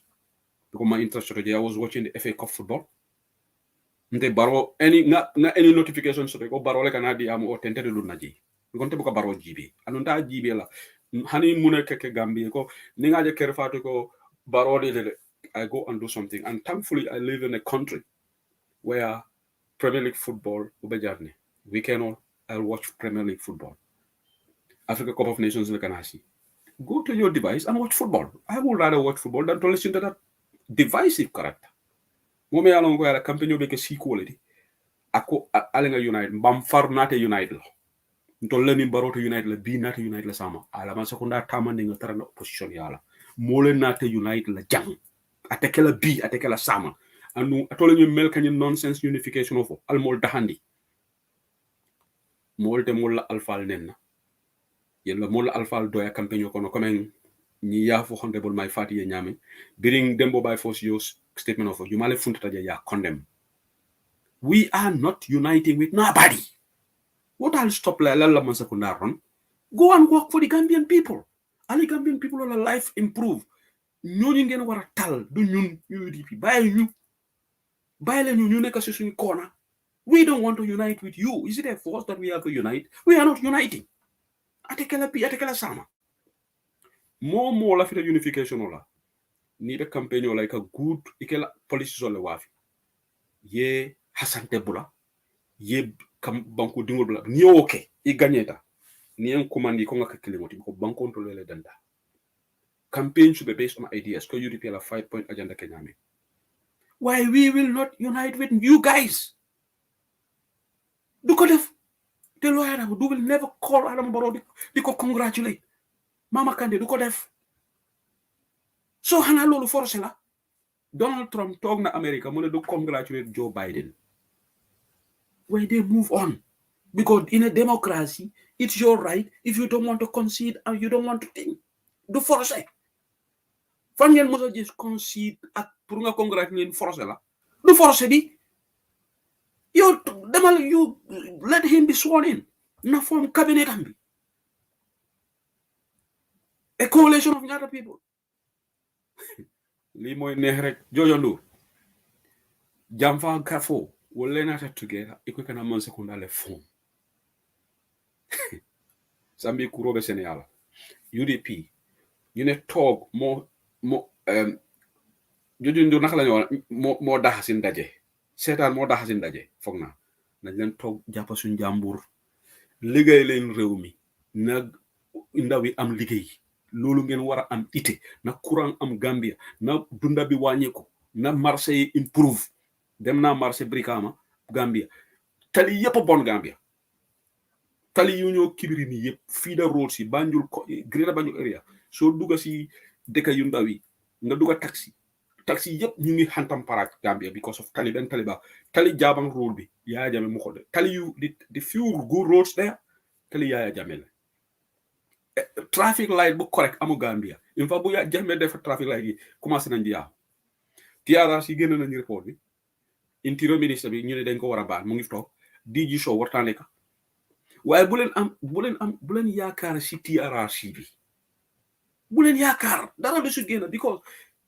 because my interest already. I was watching the FA Cup football. Nte baro any notification so ko baro le kana di am o tente de lunaji ngonte buka baro jibe anunda jibe la hani muna keke Gambia ko ninga je kerfato ko baro de I go and do something, and thankfully I live in a country where Premier League football ubejarne weekend I'll watch Premier League football. Africa Cup of Nations le kana si go to your device and watch football. I would rather watch football than to listen to that divisive character. Mome alon ko ala campaign be ke si quality ako alenga United mbam far nate United to leni baroto United la bi nate United la sama ala ma sekunda tamande nga tara na opposition yala mole nate United la jang atekela bi atekela sama anu atole ñu mel kany nonsense unification of al mol dahandi molte mol alfal nenna yella mol alfal doya campaign ko no comme ñi ya fo honorable my fati ye ñame biring dembo by force use statement of you male funta ya condemn. We are not uniting with nobody. What I'll stop la mansakundaron? Go and work for the Gambian people. Ali Gambian people are life improve. Ñooñu ngeen wara tal du ñun UDP bàyyi ñu ñu nekk ci suñu corner. We don't want to unite with you. Is it a force that we have to unite? We are not uniting. Atekela sama. More la fita unification ola. Ni be campaign like a good ikela police ole wafi. Ye Hasante bula. Ye banku dingol bula. Ni okay. I gagneta. Ni en commandi ko ngaka kilimoti ko banko to lele danda. campaign should be based on ideas ko UDP la 5-point agenda kenyame why we will not unite with you guys do ko def te lo Adama du will never call Adama Barrow di ko congratulate Mama Kandeh du ko def so xanaa loolu forcé la Donald Trump toog na America mu ne du congratulate Joe Biden why they move on because in a democracy it's your right if you don't want to concede and you don't want to think du forcé fan ngeen mos a gis concede ak pour nga congratulate forcé la du forcé bi yow demal you let him be sworn in na form cabinet am bi a coalition of ñaata people lii mooy neex rek jojondu jamfa kafo wala nata together iko kana man sekundale fond sambi kurobe Sénégal UDP ñu ne toog moo jojundu naka lañu wax moo daxasin daje seetaan moo daxasin daje foog naa nañ leen toog jàppa suñ jàmbur liggéey leen réew mi na ndaw yi am liggéey loolu ngeen war a am ite na courant am Gambia na dunda bi wàññeeku na marché yi improve dem naa marché Brikama Gambia tali yëpp bon Gambia tali yu ñoo kibiri ni yëpp feeder roads yi Banjul Greater Banjul area soo dugga si dëkk yu ndaw yi nga dugga taxi yëpp ñu ngi xantam paraak Gambia because of tali benn tali ba tali Jabang road bi Yaya Jammeh mu ko de tali yu the few good roads there tali Yaya Jammeh la traffic light bu correct amu Gambia in fa bu Yaya Jammeh def traffic light yi commencé nañ di yaa TRRC yi génn nañu report bi interior ministre bi ñu ne dañ ko war a baax mu ngi toog DG Sow waxtaane ka waaye bu leen yaakaar si TRRC bi bu leen yaakaar dara du si génn because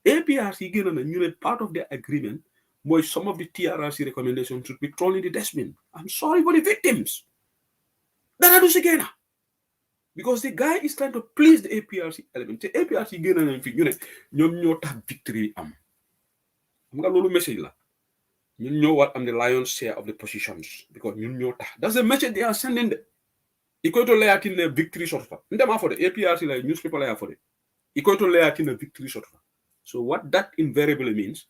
APRC yi génn na ñu ne part of the agreement mooy some of the TRRC recommendations should be thrown in the dustbin. I'm sorry for the victims dara du si génn because the guy is trying to please the APRC element te APRC yi génn nañ fi ñu ne ñoom ñoo tax victory am xam nga loolu message la ñun ñoo war am the lion's share of the positions because ñun ñoo tax that's the message they are sending de iko to layatin le victory sorta ndema fo de APRC la newspaper la fo de iko to layatin le victory sorta so what that invariably means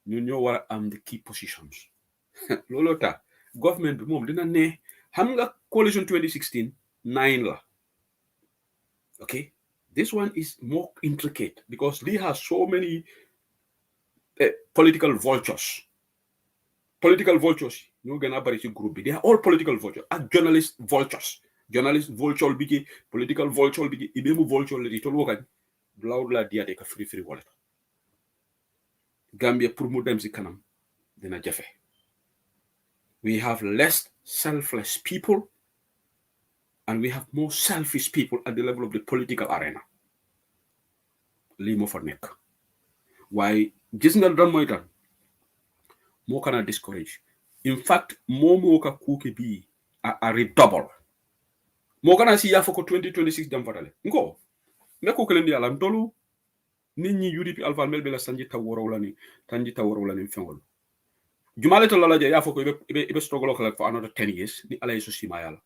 ñun ñoo war am the key positions loolu tax government bi moom dina ne xam nga coalition 2016 9 la okay this one is more intricate because they have so many political vultures ñoo gën a bari ci groupe bi they are all political vultures ak journalist vulture bi ci political vulture bi ci ibemu vulture le di tol wokañ lawla diade ka free wallet Gambia pour mu dem ci kanam dina jafe we have less selfless people and we have more selfish people at the level of the political arena lii moo fa nekk waaye gis nga dan mooy tan moo kana discourage in fact moo ka kuuke bi a redouble moo kana si yafo ko 2026 jam fatale ngo neko ko len yalla ndolu nit ñi UDP alpha mel be la sanji taworo la ni fengol jumale to lala je yafo ko be struggle ko for another 10 years ni alay so sima yalla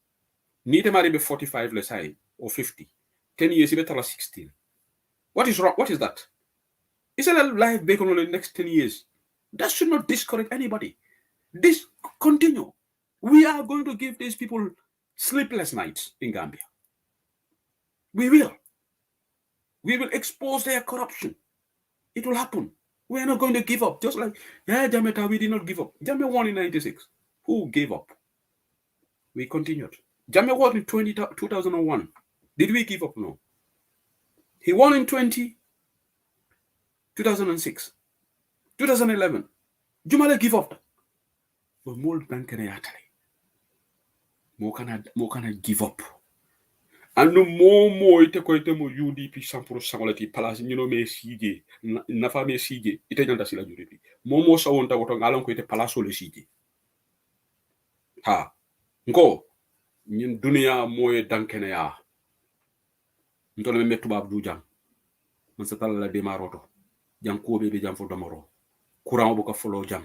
ni te mari be 45 le say or 50 10 years be tala 16 what is wrong what is that is a life bacon on the next 10 years that should not discourage anybody. This continue. We are going to give these people sleepless nights in Gambia. We will expose their corruption. It will happen. We are not going to give up. Just like Jammeh, we did not give up. Jammeh won in 96. Who gave up? We continued. Jammeh won in 2001. Did we give up? No. He won in 2006. 2011 jumala give up but more than can yatale mo kana give up and mo ite ko ite mo UDP 100% lati place ñu no me sije na fa me sije ite nyanda sila UDP mo sawonta woto ngalon ko ite place le sije ha ngo ñun dunia moy dankene ya ndole me metu bab du jang man sa tala la demaroto jang ko be jam fo domoro courant bu ko follow jam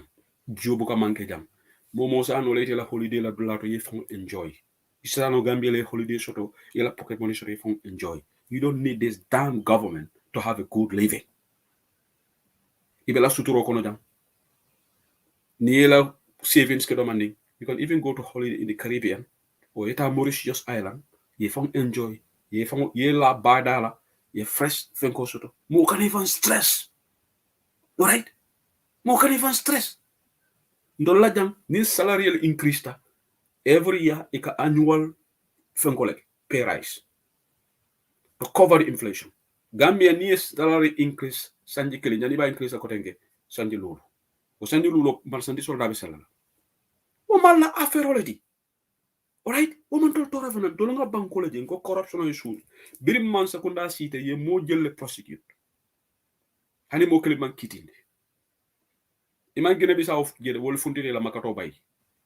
jo bu ko manke jam momo sa no lete la holiday la dulato ye fon enjoy isano Gambia le holiday soto ye la pocket money soto ye fon enjoy you don't need this damn government to have a good living. Ibela suturo kono jam. Niela savings ke demanding. You can even go to holiday in the Caribbean or eta Mauritius Island. You fang enjoy. You fang ye la badala. You fresh fenko soto. Mo can even stress. Alright? Mo can even stress. Ndola jam ni salary increase ta. Every year ika annual fenko like pay rise to cover the inflation. Gambia ni salary increase sanji kili nyani ba increase akotenge sanji lulu. O sanji lulu mal sanji solda bi salala. O mal na affaire already. Alright? O man tol tora fana do nga banko la jeng ko corruption issue. Birim man sekunda cité ye mo jël le prosecute. Hani mo kele man kitinde. Iman Guinea Bissau jede wol funtire la makato bay.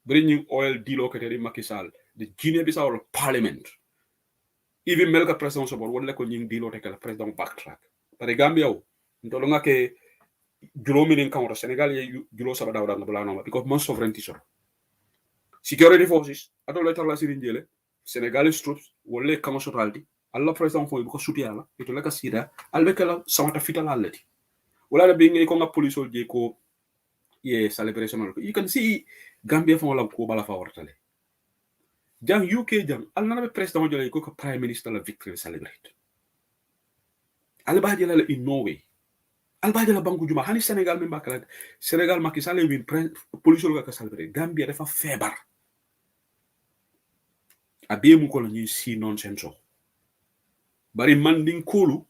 Bring oil deal okete di Macky Sall. The Guinea Bissau parliament. Even melka president support wala ko ñing deal okete la president backtrack. Pare Gambia o ndolo nga ke juromi nin kamoro Senegal ye julo saba dawda nga bla no because man sovereignty soro. Security forces adolo tar la sirinjele Senegalese troops wala kama sotaldi alla president fo ko suti ala ito la ka sida albe kala samata fitala allati. Wala la bi ngay ko nga police je ko ye celebration. You can see Gambia from la ko bala fa wartale. Jang UK jang alna be president jole ko prime minister la victory celebrate. Alba jela in Norway. Alba jela bangu juma hani Senegal min bakala Senegal Macky Sall win police ka celebrate. Gambia dafa febar. Abe mu ko la ñuy si nonsense. Bari man ding kolu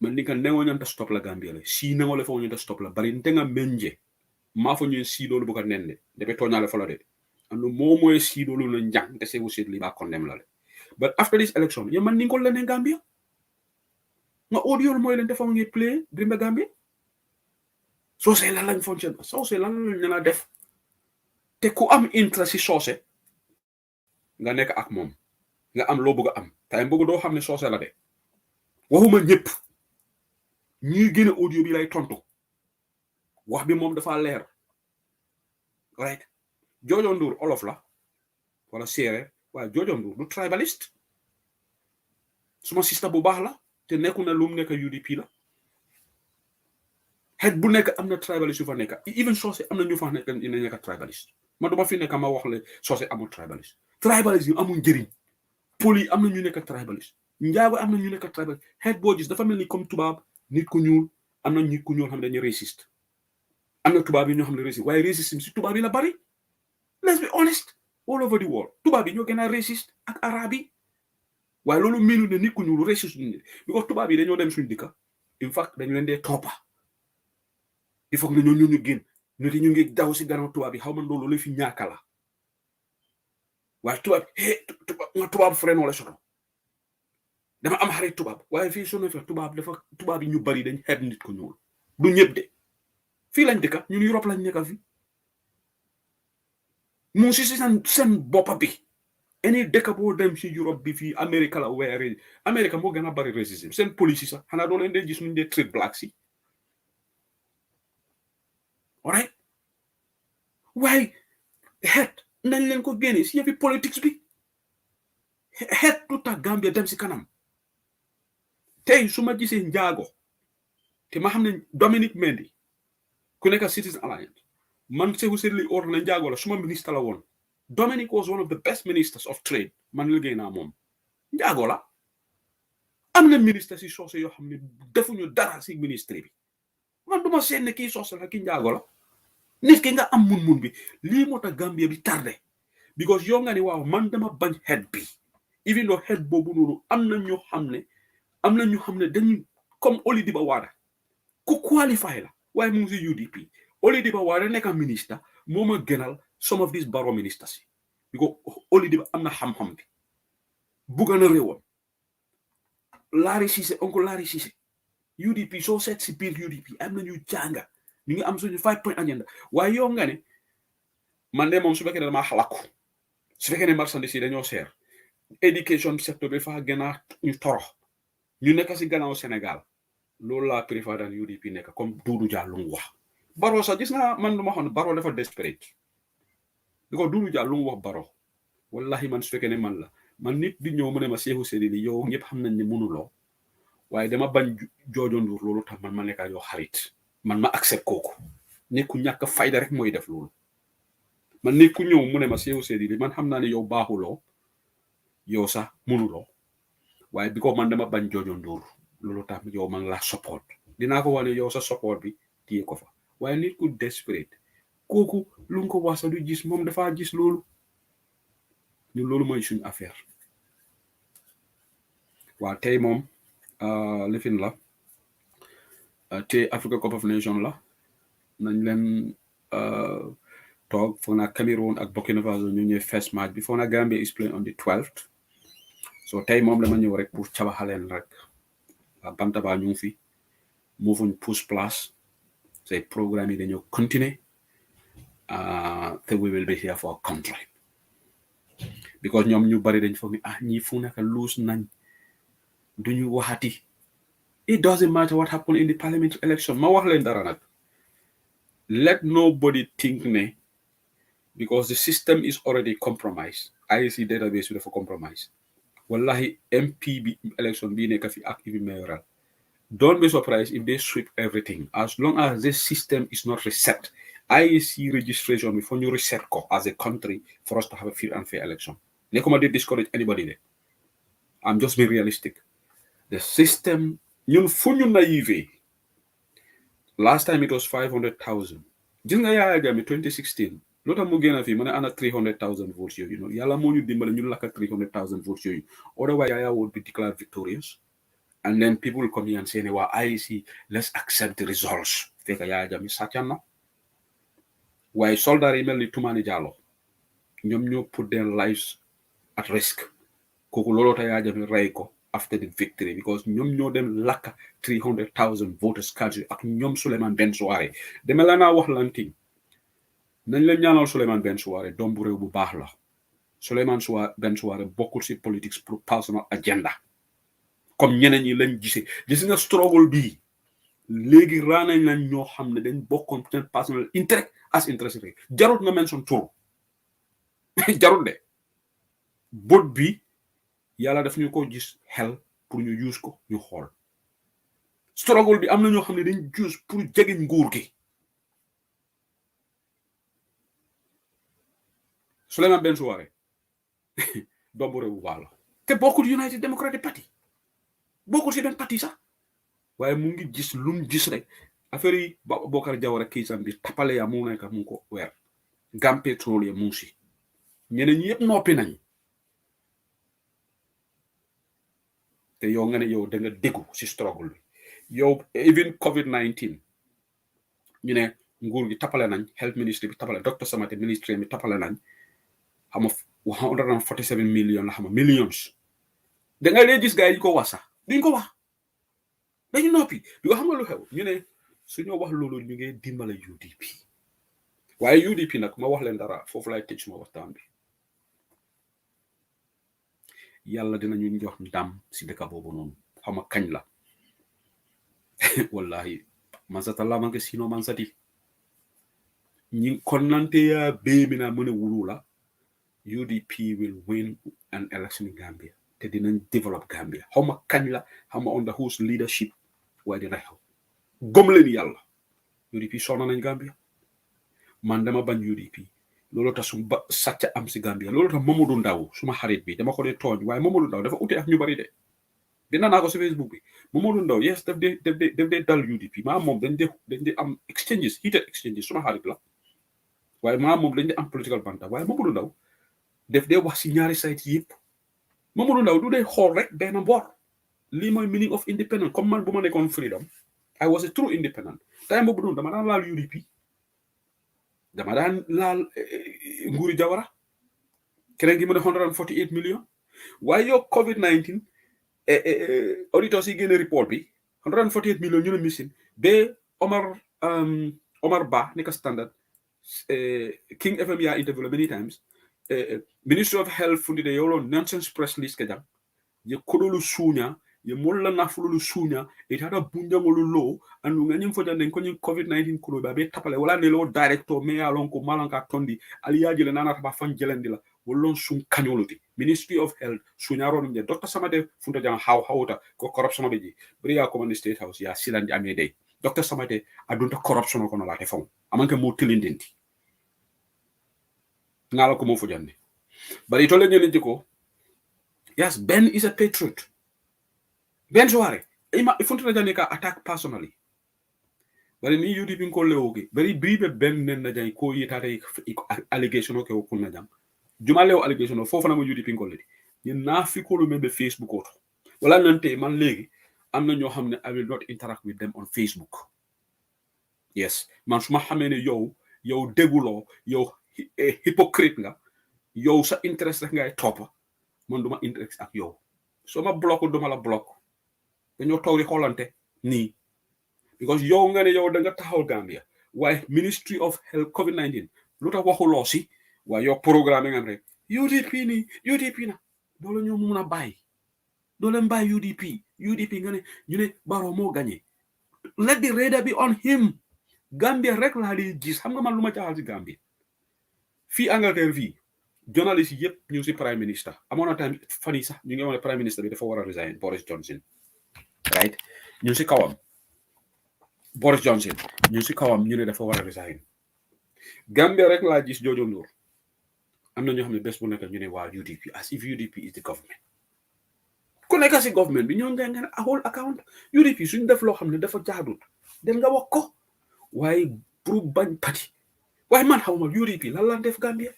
man dinga nengo ñanta stop la Gambia le si nengo le fo ñanta stop la bari ntenga menje ma fo ñu si lolu bu ko nende de be toñale fo la de anu momo e si lolu la njang te se wusit li ba condemn la le but after this election ye man dingo la ne Gambia nga audio moy len defa ngi play Grimba Gambia so se la lañ fonction so se la lañ def te ku am interest ci sosé nga nek ak mom nga am lo bëgg am tay bëgg do xamné sosé la de waxuma ñepp ñi gëna audio bi lay tontu wax bi mom dafa leer right Jojo Ndour olof la wala séré wa Jojo Ndour du tribalist suma sister bu baax la te nekku na lum nekk UDP la head bu nekk amna tribalist yu fa nekk even sosé amna ñu fa nekk ina nekk tribalist man duma fi nekk ma wax le sosé amul tribalist yu amul njëriñ poli amna ñu nekk tribalist njaago amna ñu nekk tribalist head boo gis dafa melni comme tubaab nit ku ñuul amna nit ku ñuul xam dañu raciste amna tubaab yi ñoo xam ne raciste waaye racisme si tubaab yi la bari let's be honest all over the world tubaab yi ñoo gën a raciste ak arab yi waaye loolu melu ne nit ku ñuul raciste ñu because tubaab yi dañoo dem suñu dëkka in fact dañu leen dee toppa il faut que ñoo ñu génn nit ñu ngi daw si gannaaw tubaab yi xaw ma loolu la fi ñaaka la waaye tubaab frère wala soto dama am xarit tubaab waaye fii sunu fi tubaab yi ñu bari dañ xeeb nit ku ñuul du ñëpp de fii lañ dëkka ñun Europe lañ nekka fi mu si seen boppa bi any dëkk boo dem si Europe bi fii America la weere America moo gën a bari racisme seen police sax xanaa doo leen dee gis nuñ dee treat black si alright waaye xeet nañ leen ko génne si yëfi politics bi xeet du tax Gambia dem si kanam tey su ma gisee njaago te ma xam ne Dominic Mendy ku nekk Citizen Alliance man Sehu Sedley or na njaago la suma ministre la woon Dominic was one of the best ministers of trade man liggéey naa moom njaago la am na ministre si soose yoo xam ne defuñu dara si ministre bi man duma seet ne kii soose la kii njaago la nit ki nga am mun bi lii moo tax Gambia bi tardé because yow nga ni waaw man dama bañ head bi even though head boobu noonu am na ñu xam ne dañu comme Olidiba Wada ku qualify la waaye mu ngi si UDP Olidiba Wada nekk ministre moo ma gënal some of these Barrow ministers because Olidiba am na xam-xam bi bugga na réewam Larry Cissé oncle Larry Cissé UDP soo seet si biir UDP am na ñu jànga ñu ngi am suñu 5-point agenda waaye yow nga ne man de moom su fekkee ne damaa xalaku su fekkee ne marchandise yi dañoo seer éducation secteur bi fa gën a ñu torox ñu nekk si gannaaw Sénégal loolu laa préféré daan UDP nekk comme Doudou Dia lu mu wax Barrow sax gis nga man lu ma xam ne Barrow dafa desperate bi ko Doudou Dia lu mu wax Barrow wallahi man su fekkee ne man nit di ñëw mu ne ma Sehu Sedili yow ñëpp xam nañ ne mënuloo waaye dama bañ Jojo Ndour loolu tax man ma nekk yow xarit man ma accept kooku ne ku ñàkk fayda rek mooy def loolu man ne ku ñëw mu ne ma Seewu Seydi man xam naa ne yow baaxuloo yow sax mënuloo waaye bi ko man dama bañ Jojo Ndour loolu tax yow man la support dinaa ko wax ne yow sa support bi téye ko fa waaye nit ku desperate kooku lu nga ko wax sa du gis moom dafa gis loolu ñun loolu mooy suñu affaire waaw tey moom lifin la te Africa Cup of Nations la nañ leen toog foog naa Cameroon ak Burkina Faso ñu ñëw first match bi foog naa Gambia is playing on the 12th so tey moom dama ñëw rek pour cabaxaleen rek bantaba ñu ngi fi moofuñ push place say programme yi dañoo continuer te we will be here for a country because ñoom ñu bari dañ foog ni ñi fu nekk lose nañ duñu waxati it doesn't matter what happened in the parliamentary election ma wax leen dara nag let nobody think ne because the system is already compromised IEC database bi dafa compromise wallahi MP bi election bii nekk fi ak even mayoral don't be surprised if they sweep everything as long as this system is not reset IEC registration before you reset ko as a country for us to have a fair and fair election nekkuma di discourage anybody there I'm just being realistic the system ñun fu ñu naive last time it was 500,000 gis nga Yaya Jammeh 2016 lu tax mu génn fii mu ne ana 300,000 votes yooyu yàlla moo ñu dimbale ñu lakka 300,000 votes yooyu otherwise Yaya would be declared victorious and then people will come here and say ne waa IEC let's accept the results fekk Yaya Jammeh sàccan na waaye soldat yi mel ni Toumani Jallow ñoom ñoo put their lives at risk kooku looloo tax Yaya Jammeh rey ko after the victory because ñoom ñoo dem lakka 300,000 voters cards ak ñoom Souleymane Ben Souare deme la naa wax lanting nañ leen ñaanal Souleymane Ben Souare doom bu réew bu baax la Souleymane Ben Souare bokkul si politics pour personal agenda comme ñeneen ñi lañ gisee gis nga struggle bii léegi raanañ lañ ñoo xam ne dañ bokkoon seen personal interest as interest rek jarut nga mention tur jarut de bot bi yàlla daf ñu ko gis xel pour ñu use ko ñu xool struggle bi am na ñoo xam ne dañ use pour jegeñ nguur gi Souleymane Ben Souare doomu réew bu baax la te bokkul United Democratic Party bokkul si benn parti sax waaye mu ngi gis lu mu gis rek affaire yi Bokar Jawara kiisam bi tapale ya mu nekk mu ko weer gam pétrole ya mu si ñeneen ñi yëpp noppi nañ te yow nga ne yow da nga déggu si struggle bi yow even COVID-19 ñu ne nguur gi tapale nañ health ministry bi tapale docteur Samate ministry bi tapale nañ xam nga 147 millions la xam nga millions da nga lay gis gars yi ko wax sax duñ ko wax dañu noppi bi xam nga lu xew ñu ne suñu wax loolu ñu ngi dimbale UDP waaye UDP nag ma wax leen dara foofu lay tëj suma waxtaan bi yàlla dinañu jox ndam si dëkk boobu noonu xam nga kañ la wallahi man sata la man ke sino man sati ñi konnante ya beemina mune wulula UDP will win an election in Gambia te dinañ develop Gambia xaw ma kañ la xam nga under whose leadership waaye dina xew gëm leen yàlla UDP sonna nañ Gambia man dama bañ UDP loolu tax su ba sàcc am si Gambia loolu tax Mamadou Ndaw suma xarit bi dama ko dee tooñ waaye Mamadou Ndaw dafa ute ak ñu bari de dina naa ko si Facebook bi Mamadou Ndaw yes daf dee dal UDP maa moom dañ dee am exchanges heated exchanges suma xarit la waaye maa moom dañ dee am political banta waaye Mamadou Ndaw def dee wax si ñaari site yëpp Mamadou Ndaw du dee xool rek benn boor lii mooy meaning of independence comme man bu ma nekkoon freedom I was a true independent time boobu noonu dama daan laal UDP dama daan laal nguuri Jawara keneen gi mu ne 148 millions waaye yow COVID-19 auditeurs yi génne report bi 148 millions ñu ne missing ba Omar Ba nekk standard King FM yaa interview many times Ministry of Health fundide yolo nonsense press list kajang ye kodolu sunya ye molla nafulu sunya itata bunjangolu lo anu nganyim fo jande ko COVID-19 kulo ba be tapale wala ne lo director me alon ko malanka tondi ali yaji le nana ba fan jelendi la wolon sun kanyoloti Ministry of Health sunyaro nje Dr. Samate funta jang hawta ko corruption be ji bria ko State House ya silandi amede Dr. Samate adunta corruption ko no late fon amanke mo tilindenti ngala ko mo fujande bari to le ñen ko yes Ben is a patriot Ben soare ima ifunta jande ka attack personally bari ni UDP ko lewoge bari bribe Ben nen na jay ko yitata allegation ko ko na jam juma lew allegation fofu na mo UDP ko ledi ni na fi ko lu mebe Facebook auto wala nante man legi amna ño xamne I will not interact with them on Facebook yes man suma xamé ne yow dégulo yow hypocrite nga yow sa interest rek ngay top man duma interest ak yow so ma block duma la block dañu tok di xolante ni because yow nga ne yow da nga taxaw Gambia why Ministry of Health COVID-19 lutax waxulo si wa yow programme nga rek UDP na do la ñu mëna bay do leen bay UDP nga ne ñu ne Barrow mo gagné let the radar be on him Gambia rek la di gis xam nga man luma taxal ci Gambia fi Angleterre fi journalist yépp ñu ci prime minister amona time fani sax ñu ngi wone prime minister bi dafa wara resign Boris Johnson right ñu ci kawam Boris Johnson ñu ci kawam ñu ne dafa wara resign Gambia rek la gis Jojo Ndour amna ñoo xamne bes bu nekk ñu ne wa UDP as if UDP is the government ku nekk ci government bi ñoo nga a whole account UDP suñu def lo xamne dafa jaadut den nga wax ko waye pour bañ pati waye man xawma UDP lan la def Gambia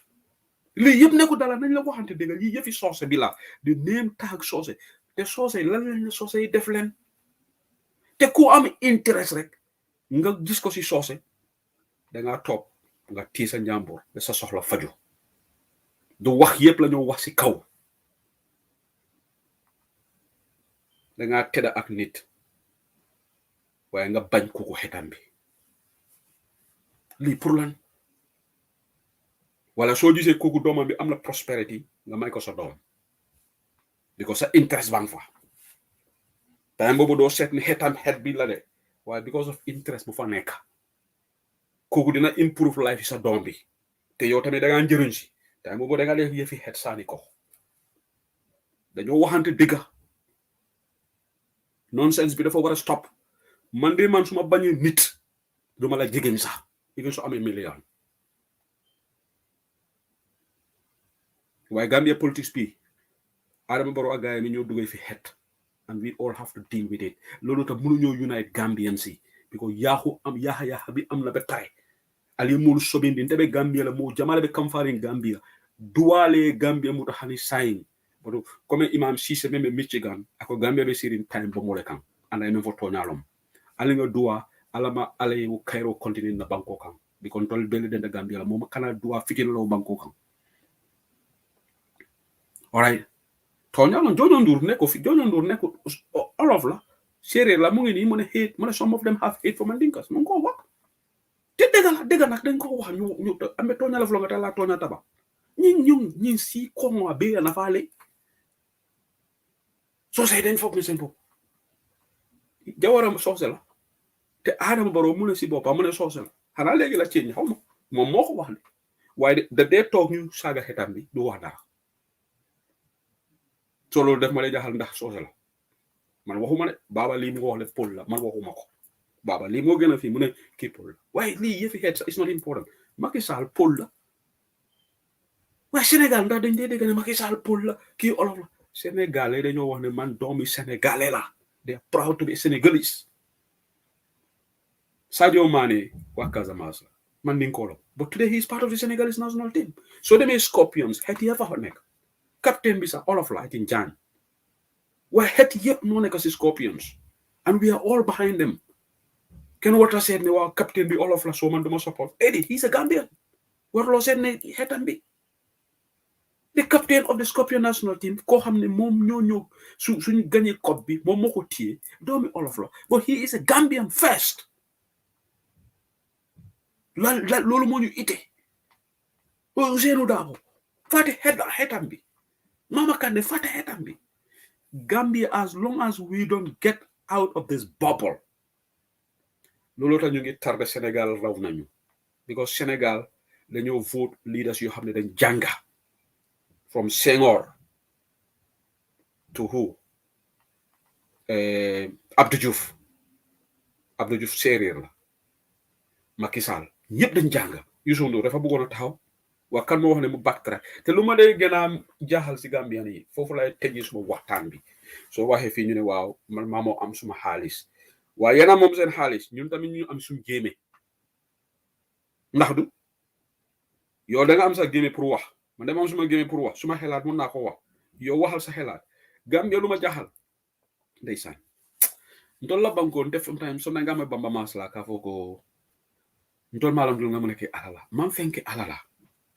li yeb ne ko dala nañ la waxante degal yi yefi source bi la de name tag source te source lan lañ source yi def len te ku am interest rek nga gis ko ci source da nga top nga ti sa njambor be sa soxla faju du wax yep lañu wax ci kaw da nga tedda ak nit waye nga bañ ko ko xetam bi li pour lan wala so gisee koku domam bi amna prosperity nga may ko sa dom because sa interest bang fa time bobu do set ni xetam xet bi la de why because of interest bu fa nek koku dina improve life sa dom bi te yow tamé da nga njëriñ ci time bobu da nga def yefi xet sani ko dañu waxante diga nonsense bi dafa wara stop man de man suma bañé nit duma la jigéñ sax even so amé million why Gambia politics bi Adama Barrow ak gaay ni ñoo duggé fi xet and we all have to deal with it lolu ta mënu ñoo unite Gambians because yahu bi am na be pare ali mul sobindi ndebe Gambia la mo jamale be kamfarin Gambia duale Gambia mu taxani sign bodo comme imam Cissé même Michigan ako Gambia be sirin time bo mo le kan ana même voto nyalom ali nga duwa alama ale wu Cairo continent na banko kan bi control bele de Gambia la mo kana duwa fikino lo banko kan alright Jojo Ndour neko all of la sere la mo ngi ni mo ne hate mo ne some of them have hate for Mandinkas mo ko wax te dega nak dañ ko wax ñu amé toña la flo nga la toña taba ñi si ko mo be na faale so say dañ fokk ni sen bop jawaram soose la te Adama Barrow mu ne si bopam mu ne soose la xana legi la ci xawma mom moko wax ni waye de dé tok ñu saga xetam bi du wax dara solo def ma lay jaxal ndax soose la man waxuma ne baba li mu wax le pol la man waxuma ko baba li mo gëna fi mu ne ki pol why li yefi head is not important Macky Sall pol la wa Sénégal ndax dañ dégg ne Macky Sall pol la ki olof la Sénégalais dañoo wax ne man doomi Sénégalais la they are proud to be Senegalese Sadio Mane wa Casamance man ninkolo but today he is part of the Senegalese national team so they may Scorpions het ya fa nek captain bi sa olof la ci Njaañ wa het yep no nek ci Scorpions and we are all behind them ken wata said ne wa captain bi olof la so man duma support Eddie he's a Gambian warlo said ne hetam bi the captain of the Scorpion national team ko xamne mom ñoo suñu gagné coupe bi mom moko tié doomi olof la but he is a Gambian first lolu mo ñu ité o Zeno Dabo fate hetam bi Mama Kandeh fate hetam bi Gambia as long as we don't get out of this bubble lolu ta ñu ngi tardé Sénégal raw nañu because Sénégal dañoo vote leaders yoo xam ne dañ jànga from Senghor to who? Abdou Diouf séeréer la. Macky Sall ñëpp dañ jàng Youssou Ndour dafa bëggoon a taxaw waa kan moo wax ne mu backtrack te lu ma day gën a jaaxal si Gambien yi foofu lay tëjee suma waxtaan bi soo waxee fii ñu ne waaw man maa moo am suma xaalis waaye yéen a moom seen xaalis ñun tamit ñu am suñu géeme ndax du yow da nga am sa géeme pour wax man dama am suma géeme pour wax suma xelaat mun naa ko wax yow waxal sa xelaat Gambia lu ma jaaxal ndeysaan ntol la bankoon def sometimes so na nga ma bamba masla ka foko ntol malam dul nga mu nekk alala man fenke alala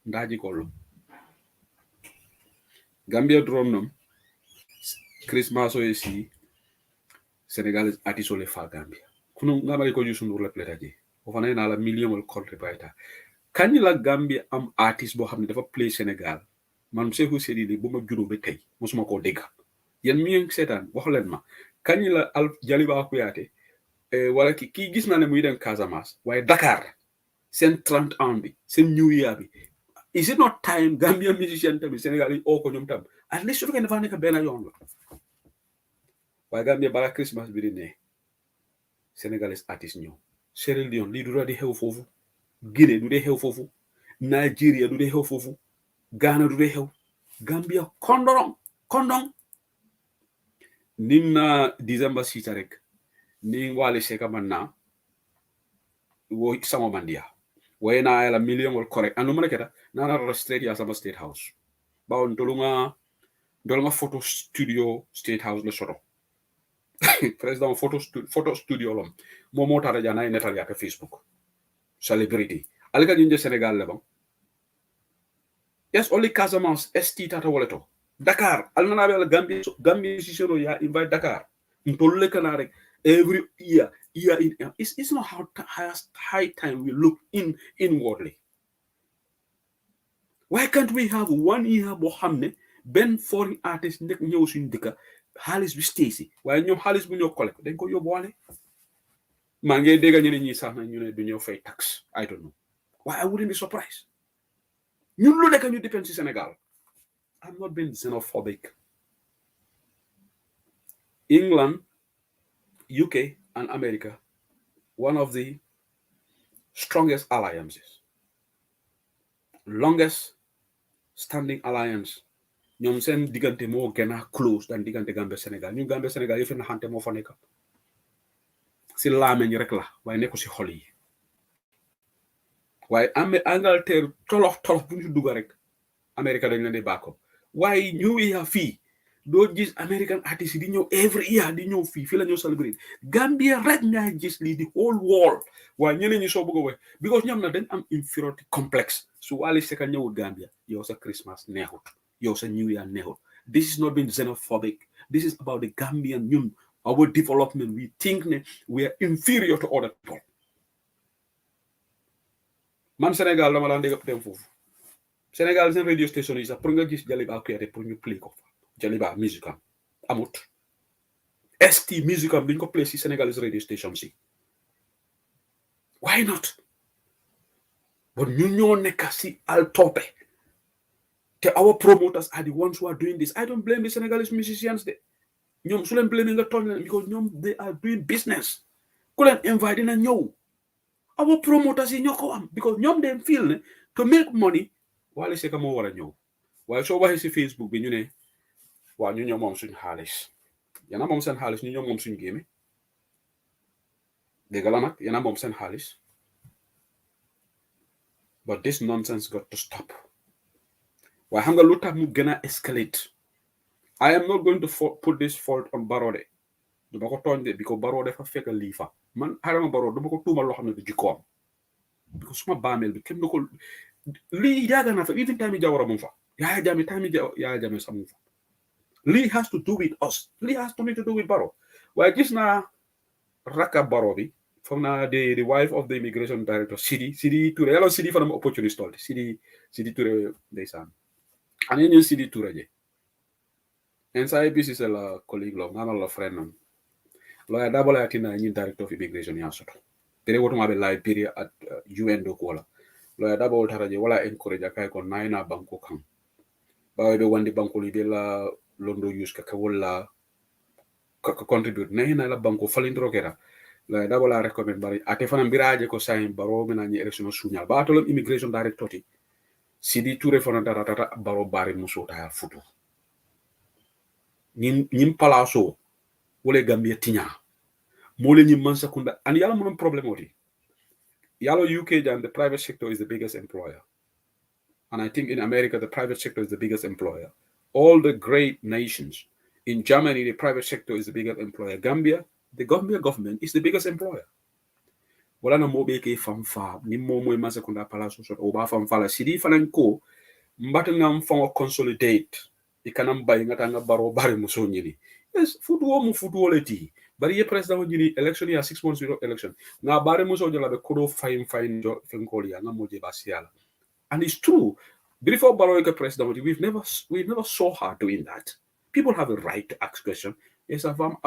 ndaji kollo Gambia drum nom Christmas o esi Senegal atiso le fa Gambia kunu nga mari ko Youssou Ndour le pletaje o fana na la million wal contre bayta kañ la Gambia am artiste boo xam ne dafa play Sénégal man Sekou Sedi li bu ma juróo ba tey mosuma koo dégg yéen mi ngi seetaan wax leen ma kañ la al Jaliba Kuyate wala kii gis naa ne muy dem Casamance waaye Dakar seen 30 ans bi seen New Year bi is it not time Gambian musician tamit Sénégal yi oo ko ñoom tam at least su fekkee dafa nekk benn yoon la waaye Gambia balaa Christmas bi di ne Sénégalais artiste ñëw Sierra Leone lii du di xew foofu Guinée du dee xew foofu Nigeria du dee xew foofu Ghana du dee xew Gambia kondong nin na December sita rek ni Wally Seck man na wo sama mandia way na ala million wal correct anu mana keta na na straight ya sama state house bawon dolunga photo studio state house le soto president photo studio lom momo tara jana netal ya ka Facebook celebrity alika jinje Senegal le bon yes only Casamance ST tata woleto Dakar alnana be Gambia si sero ya invite Dakar ntolle kana rek every year in it's not high time we look inwardly. Why can't we have 1 year boo xam ne benn foreign artist nekk ñëw suñu dëkka xaalis bi stacey waaye ñoom xaalis bu ñoo collecte dañ ko yóbbuwaale maa ngi dégg ñeneen ñi sax na ñu ne du ñoo fay tax I don't know why I wouldn't be surprised ñun lu nekk ñu dépend ci Sénégal. I'm not being xenophobic. England, UK, and America, one of the strongest alliances, longest standing alliance. ñoom seen diggante moo gën a close than diggante Gambia Sénégal ñu Gambia Sénégal yëf na xante moo fa nekk si laameñ rek la waaye nekku si xol yi waaye Angleterre tolox bu ñu dugg rek America dañ leen di bàkko waaye ñu yaa fii doo gis American artist di ñëw every year di ñëw fii la ñëw celebrate Gambia rek nga gis lii di whole world waaye ñeneen ñi soo bëgg a wax because ñoom na dañ am inferiority complex su Wally Seck ñëwul Gambia yow sa Christmas neexut yow sa New Year neexut this is not being xenophobic this is about the Gambian ñun our development we think ne we are inferior to other people man Sénégal dama la dégg dem foofu Sénégal seen radio station yi sax pour nga gis Jaliba Kuyate pour ñu play ko Jaliba musicam amut ST musicam duñ ko play si Sénégalais radio station si why not but ñu ñoo nekk si al tope te our promoters are the ones who are doing this I don't blame the Senegalese musicians de ñoom su leen blame nga tooñ leen because ñoom they are doing business ku leen invite dina ñëw our promoters yi ñoo ko am because ñoom dem feel ne to make money Wally Seck moo war a ñëw waaye soo waxee si Facebook bi ñu ne waa ñu ñoom moom suñu xaalis yana moom seen xaalis ñu ñoom moom suñu géeme dégg la nag yana moom seen xaalis but this nonsense got to stop waaye xam nga lu tax mu gën a escalate I am not going to put this fault on Barode duma ko tooñ de because Barode dafa fekk lii fa man Adama Barrow duma ko tuumal loo xam ne du jikkoom because suma baameel bi kenn du ko lii yaaga na fa even time Jawara mu fa Yaya Jammeh sax mu fa lii has to do with us lii has to do with Barrow waaye gis naa rakka Barrow bi foog naa the wife of the immigration director Sidi Touré yàlla Sidi fa na ma opportunity told Sidi Touré ndeysaan ane ñu Sidi Touré je en sa bisi c'est la collègue lo ngana la friend nam lawyer double atina ñi director of immigration ya soto tere wotuma be Liberia at UN do ko wala lawyer double taraje wala encourage kay ko naina banko kan ba be wandi banko li be la londo use ka wala ka contribute na la banko falindro kera la da wala recommend bari ate fana biraje ko sayin baro mena ni election sunyal ba to immigration direct toti sidi touré fana dara baro bari muso ta futu nim palaso wole gambia tinya mole ñim man sakunda and yalla mo problem oti yalla UK and the private sector is the biggest employer, and I think in America the private sector is the biggest employer. All the great nations, in Germany the private sector is the biggest employer. Gambia, the Gambia government is the biggest employer. Wala na mo be ke fam fa ni mo mo man sakunda palaso so o ba fam fa la sidi fanan ko mbata ngam fa consolidate ikanam bay ngata nga baro bare mo so ñini. Yes, football mu football leti bari ye president ñini election ya 6 months without election nga bare mo so jala be kodo fine jo fenkoli ya nga mo je basiala. And it's true, before baro ke president we've never saw her doing that. People have a right to ask questions. Yes, I'm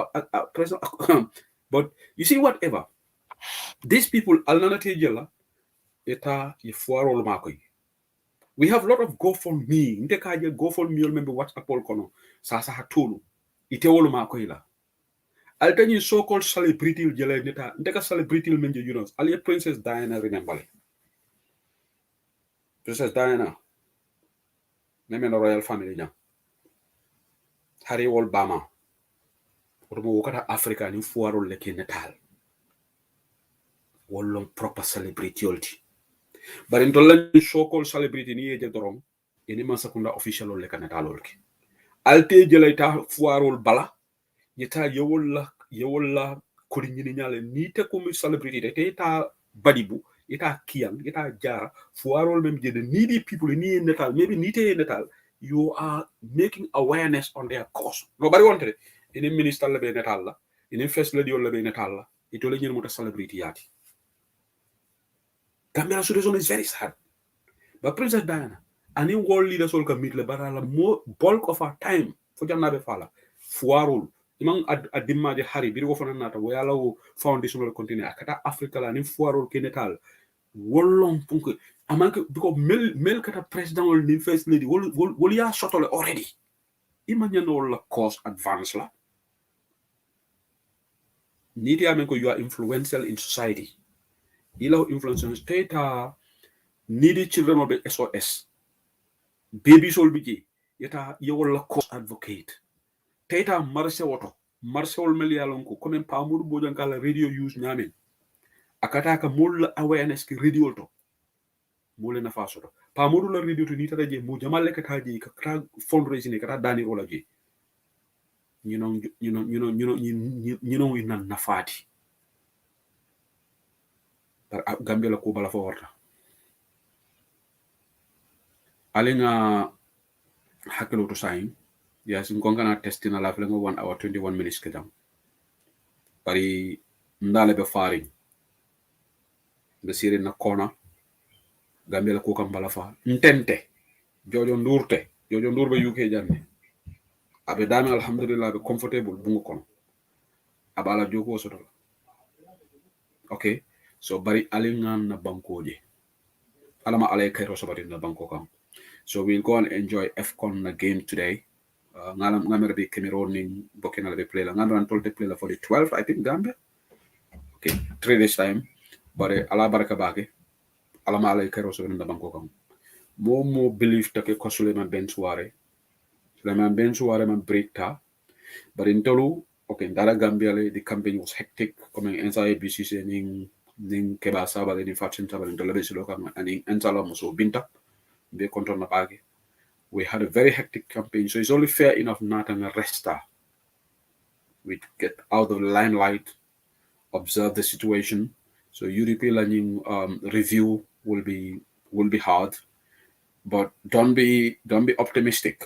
president but you see whatever these people alnanate jela eta ye foirol makoy. We have a lot of GoFundMe. Nte kaje GoFundMe ol membe WhatsApp ol kono. Sasa hatulu. Ite wolu makoy la. Altani so-called celebrity jele neta. Nte ka celebrity menje Yunus. Ali Princess Diana remember. Princess Diana. Neme no royal family jam. Harry wol Bama. Otomo wakata Africa ni fuwaro leke netal. Wolong proper celebrity olti. Bari ntola so-called celebrity ni yeje dorong. Ini masakunda official ol leka netal olki. Alte jele ita fuwarol bala yeta yewolla kodi ñini ñale ni te ko mi celebrity te ta badibu yeta kiyang yeta jara fuwarol mem jede needy people ni netal maybe ni te netal you are making awareness on their cause no bari wonte ini minister la be netal la ini first lady la be netal la ito le ñen mo ta celebrity yati Gambia situation is very sad but Princess Diana ani world leaders all can meet le barala more bulk of our time fo janna be fala fuarul imang adimma de hari biri wo fana nata wo yala wo foundational continue akata africa la ni fuarul kenetal wolong punke amanke because mel kata president wol ni first lady wol ya sotole already imagine no la cause advance la niti amen ko you are influential in society ilo influence state needy children of the SOS baby sol biji yeta yewola cause advocate teta marse woto marse wol mel yalon ko comme pamur bojan kala radio use nyamen akata ka mul awareness ki radio to mule na faso to pamur la radio to ni tata je mo jamal ka taji ka fundraising ka dani wala je you know ina nafati par Gambia la ko bala fo warta alinga hakelo to sign yes ngongana testina la flengo 1 hour 21 minutes kedam bari ndale be faring be siri na kona Gambia la ko kam bala fa ntente jojo ndur be UK janne abe dami alhamdulillah be comfortable bungo kono abala joko soto okay so bari alingan na bankoje alama alay kayro sobati na banko kam. So we'll go and enjoy FCON game today. Ngamera be Cameroon in Burkina Faso play la. Ngamera told the play for the 12th, I think Gambia. Okay, 3 days time. But ala baraka bake. Ala ma ala kero so na banko kam. Mo believe take ko Suleiman Ben Suare. Suleiman Ben Suare man break ta. But in tolu, okay, Dara Gambia the campaign was hectic. Coming inside BCC ning keba saba ni fatin saba in television lokam and in entala so binta. Be control na bage. We had a very hectic campaign, so it's only fair enough not an arrester. We get out of the limelight, observe the situation. So UDP learning review will be hard, but don't be optimistic.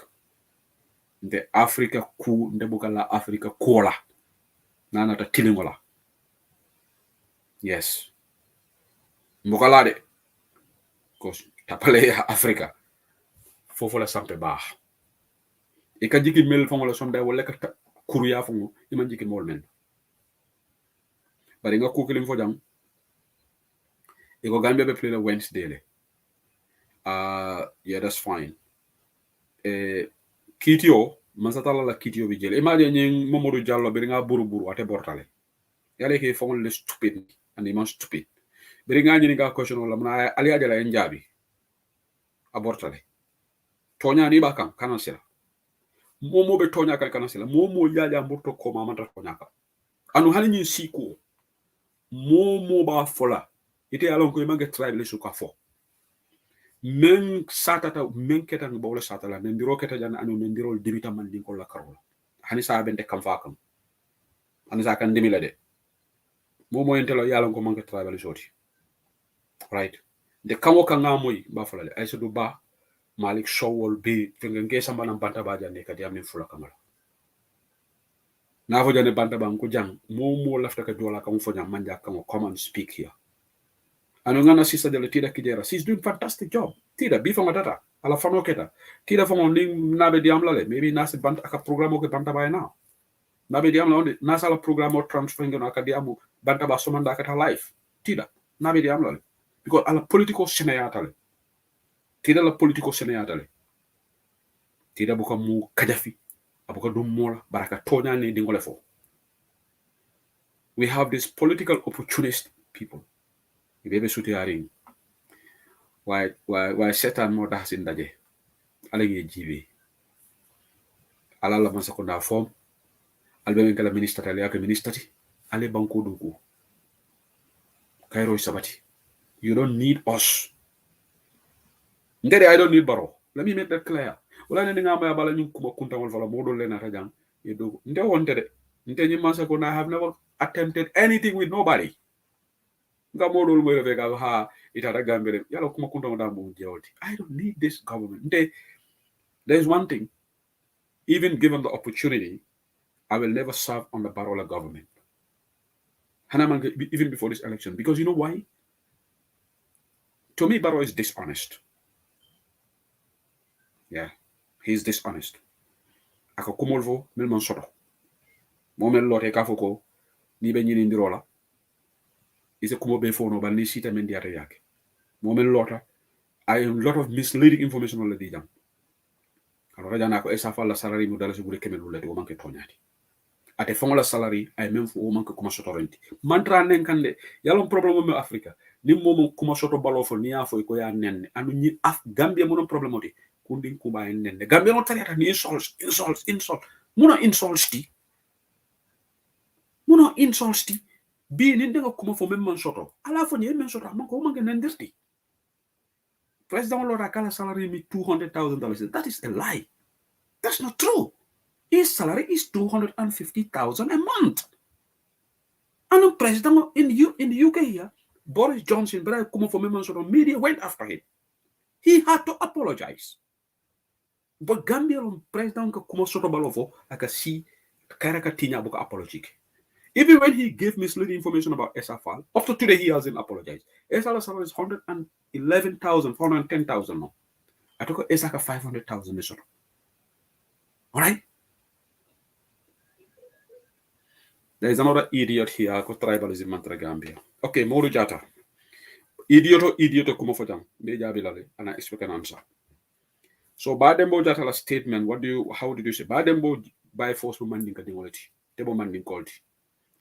The Africa ku ndebukala Africa kola nana ta tilingola. Yes, mbukalade, cause tapale Africa. Fofola sampe bah. Ika jiki mel fongo la sonda wala ka kuruya fongo iman jiki mol men. Bari nga kukilim fo jang. Iko Gambia be play the Wednesday le. Yeah, that's fine. kitio masatala la kitio bi jele imagine ñing Mamadou Diallo bi nga buru ate bortale yale ke fongol le stupid and man stupid bi nga ñini ga question la mna ali ajala en jabi abortale tonya ni bakam kanasila momo be tonya kal kanasila momo jaja mborto ko mamanta tonya ka anu hani ñi siko momo ba fola ite alon ko image tribe le suka fo men satata men ketan bawle satala men diro keta jan anu men diro debita man din ko la karola hani sa bente kam fa kam hani sa kan demila de momo entelo yalon ko manke tribe le soti right de kamo kan ngamoy ba fola le ay so du ba malik showol be fenga nge samba nan banta ba jande kadi amin fula kamala na fo jane banta ba ko jang momo lafta ka dola kam fo jam manja kam come and speak here anu ngana sisa de la tida kidera she's doing fantastic job tida bi fa matata ala fano keta tida fa on nabe diam la le maybe nasi banta aka programo ke banta ba na nabe diam la on nasa la programo transfer ngeno aka diamu banta ba somanda kata life tida nabe diam la le because ala political senayata le tida la political senayata le tida buka mu kajafi abuka dum mola baraka tonya ne dingole fo we have this political opportunist people ibebe suti aring why setan mo dah sin daje ala ngi jibe ala la man sakunda form albe men kala ministre tali ak ministre ale banko do ko kayro sabati you don't need us ndere I don't need baro let me make that clear wala ne nga ma bala ñu kuma kuntawol fala mo do lena ta jang e do nde wonte de nte ñi man sakunda I have never attempted anything with nobody nga modol moy refe ga ha itata gambere yalla kuma kunta da mo jewti I don't need this government there's one thing even given the opportunity I will never serve on the Barola government even before this election because you know why to me Baro is dishonest yeah he's dishonest aka kumolvo mel man soto momel lote ka foko ni be ñini ndirola is a kumo be fono ban ni sita men diata yake momel lota I am lot of misleading information on the dijam alors jana ko esa fa la salary mu dala sigure kemel lulati o manke tonyati ate fongo la salary ay même fo o manke kuma soto renti mantra nen kande yalon problème mo Africa ni momo kuma soto balo fo ni ya fo ko ya nenne anu ñi Gambia mo non problème oti kundin kuba en nenne Gambia no tariata ni insult muno insults bi ni nga kuma fo même man soto ala fo ni men soto man ko manke nendirti President Lord Akala salary me $200,000. That is a lie. That's not true. His salary is $250,000 a month. And the president in the UK here, Boris Johnson, but I come from members of the media went after him. He had to apologize. But Gambia president kuma soto balofo aka si karaka tinya boka apology. Even when he gave misleading information about SFL, after today he hasn't apologized. SFL salary is 111,000, 410,000 now. I took Esaka 500,000 all right? There is another idiot here called tribalism mantra Gambia. Okay, Moru Jata. Idiot kuma fojang. Beja bilale, and I expect an answer. So Badembo Jata statement, how did you say? Badembo by force manding kadingoleti. Tebo manding called.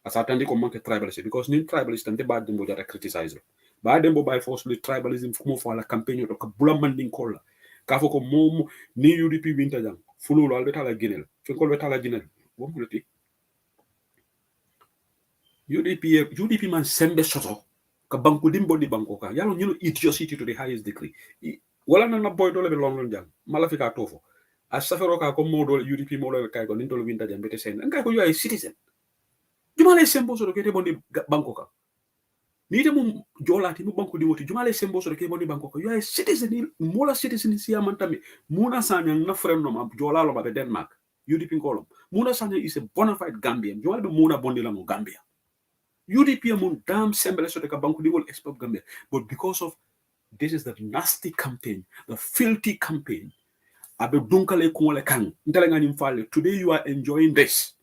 Asatandi ko manke tribalism because ni tribalist ante Badembo Jata criticize. Badembo by force tribalism kumo fo la campaign to ka bula manding kolla. Ka fo ko mom ni UDP winta jang. Fulu al betala ginel. Fe ko betala ginel. Wo mulati. UDP man sembe soto ka banku dimbo di banko ka yalo ñino idiocy to the highest degree wala na boy dole be lon jang malafika tofo a safero ka ko modo UDP modo kay ko nintol winta jam bete sen nga ko yoy citizen jumale sembo soto kete bondi banko ka ni te mum jolati mu banko di woti jumale sembo soto kete bondi banko ka yoy citizen mola citizen si amantami muna sanya na fremno ma jolalo ba be Denmark UDP kolom muna sanya is a bona fide Gambian jumale be muna bondi la mo Gambia UDP among damn semble so the banku they will expect Gambia. But because of this is the nasty campaign, the filthy campaign. Today you are enjoying this.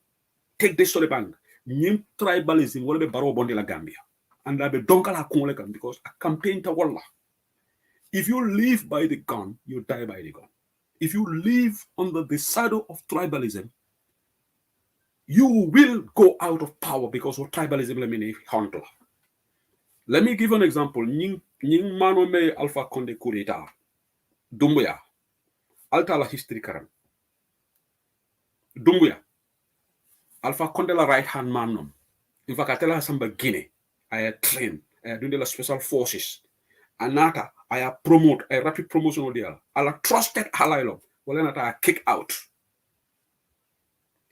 Take this to the bank. Nim tribalism will be baro bondi la Gambia. And abe dunkala kumole because a campaign to wallah. If you live by the gun, you die by the gun. if you live under the shadow of tribalism, you will go out of power because of tribalism. Let me give an example. Nying mano me Alpha Conde Kureta, Dumbuya, Alta la history karam. Dumbuya, Alpha Conde la right hand man nom. In fact, I tell her some Guinea. I train. I do the special forces. Anata, I promote a rapid promotion of the I trusted Halailo. Well, then I kick out.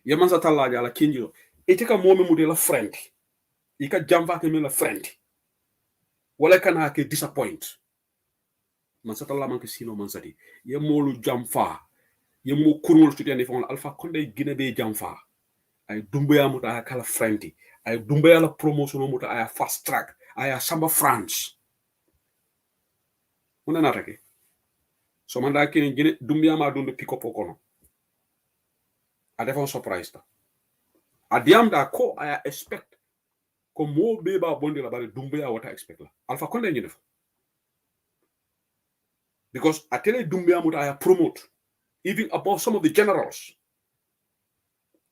Yamanza talaja la kinjo. Itika momi mudela friend. Ika jamva ke mela friend. Wala kana ke disappoint. Mansata la manke sino mansati. Ye molu jamfa. Ye mo kurul tutende fon Alpha Conde Guinea be jamfa. Ay dumbuya muta ay kala friend. Ay dumbuya la promotion muta ay fast track. Ay samba France. Muna natake. So manda kini Guinea dumbuya ma dundu pick up okono. A defon surprise ta. A diam da ko I expect ko mo beba bondi la bari dumbuya what I expect la. Alpha Conde ni def. Because I tell you dumbuya muta I promote even above some of the generals.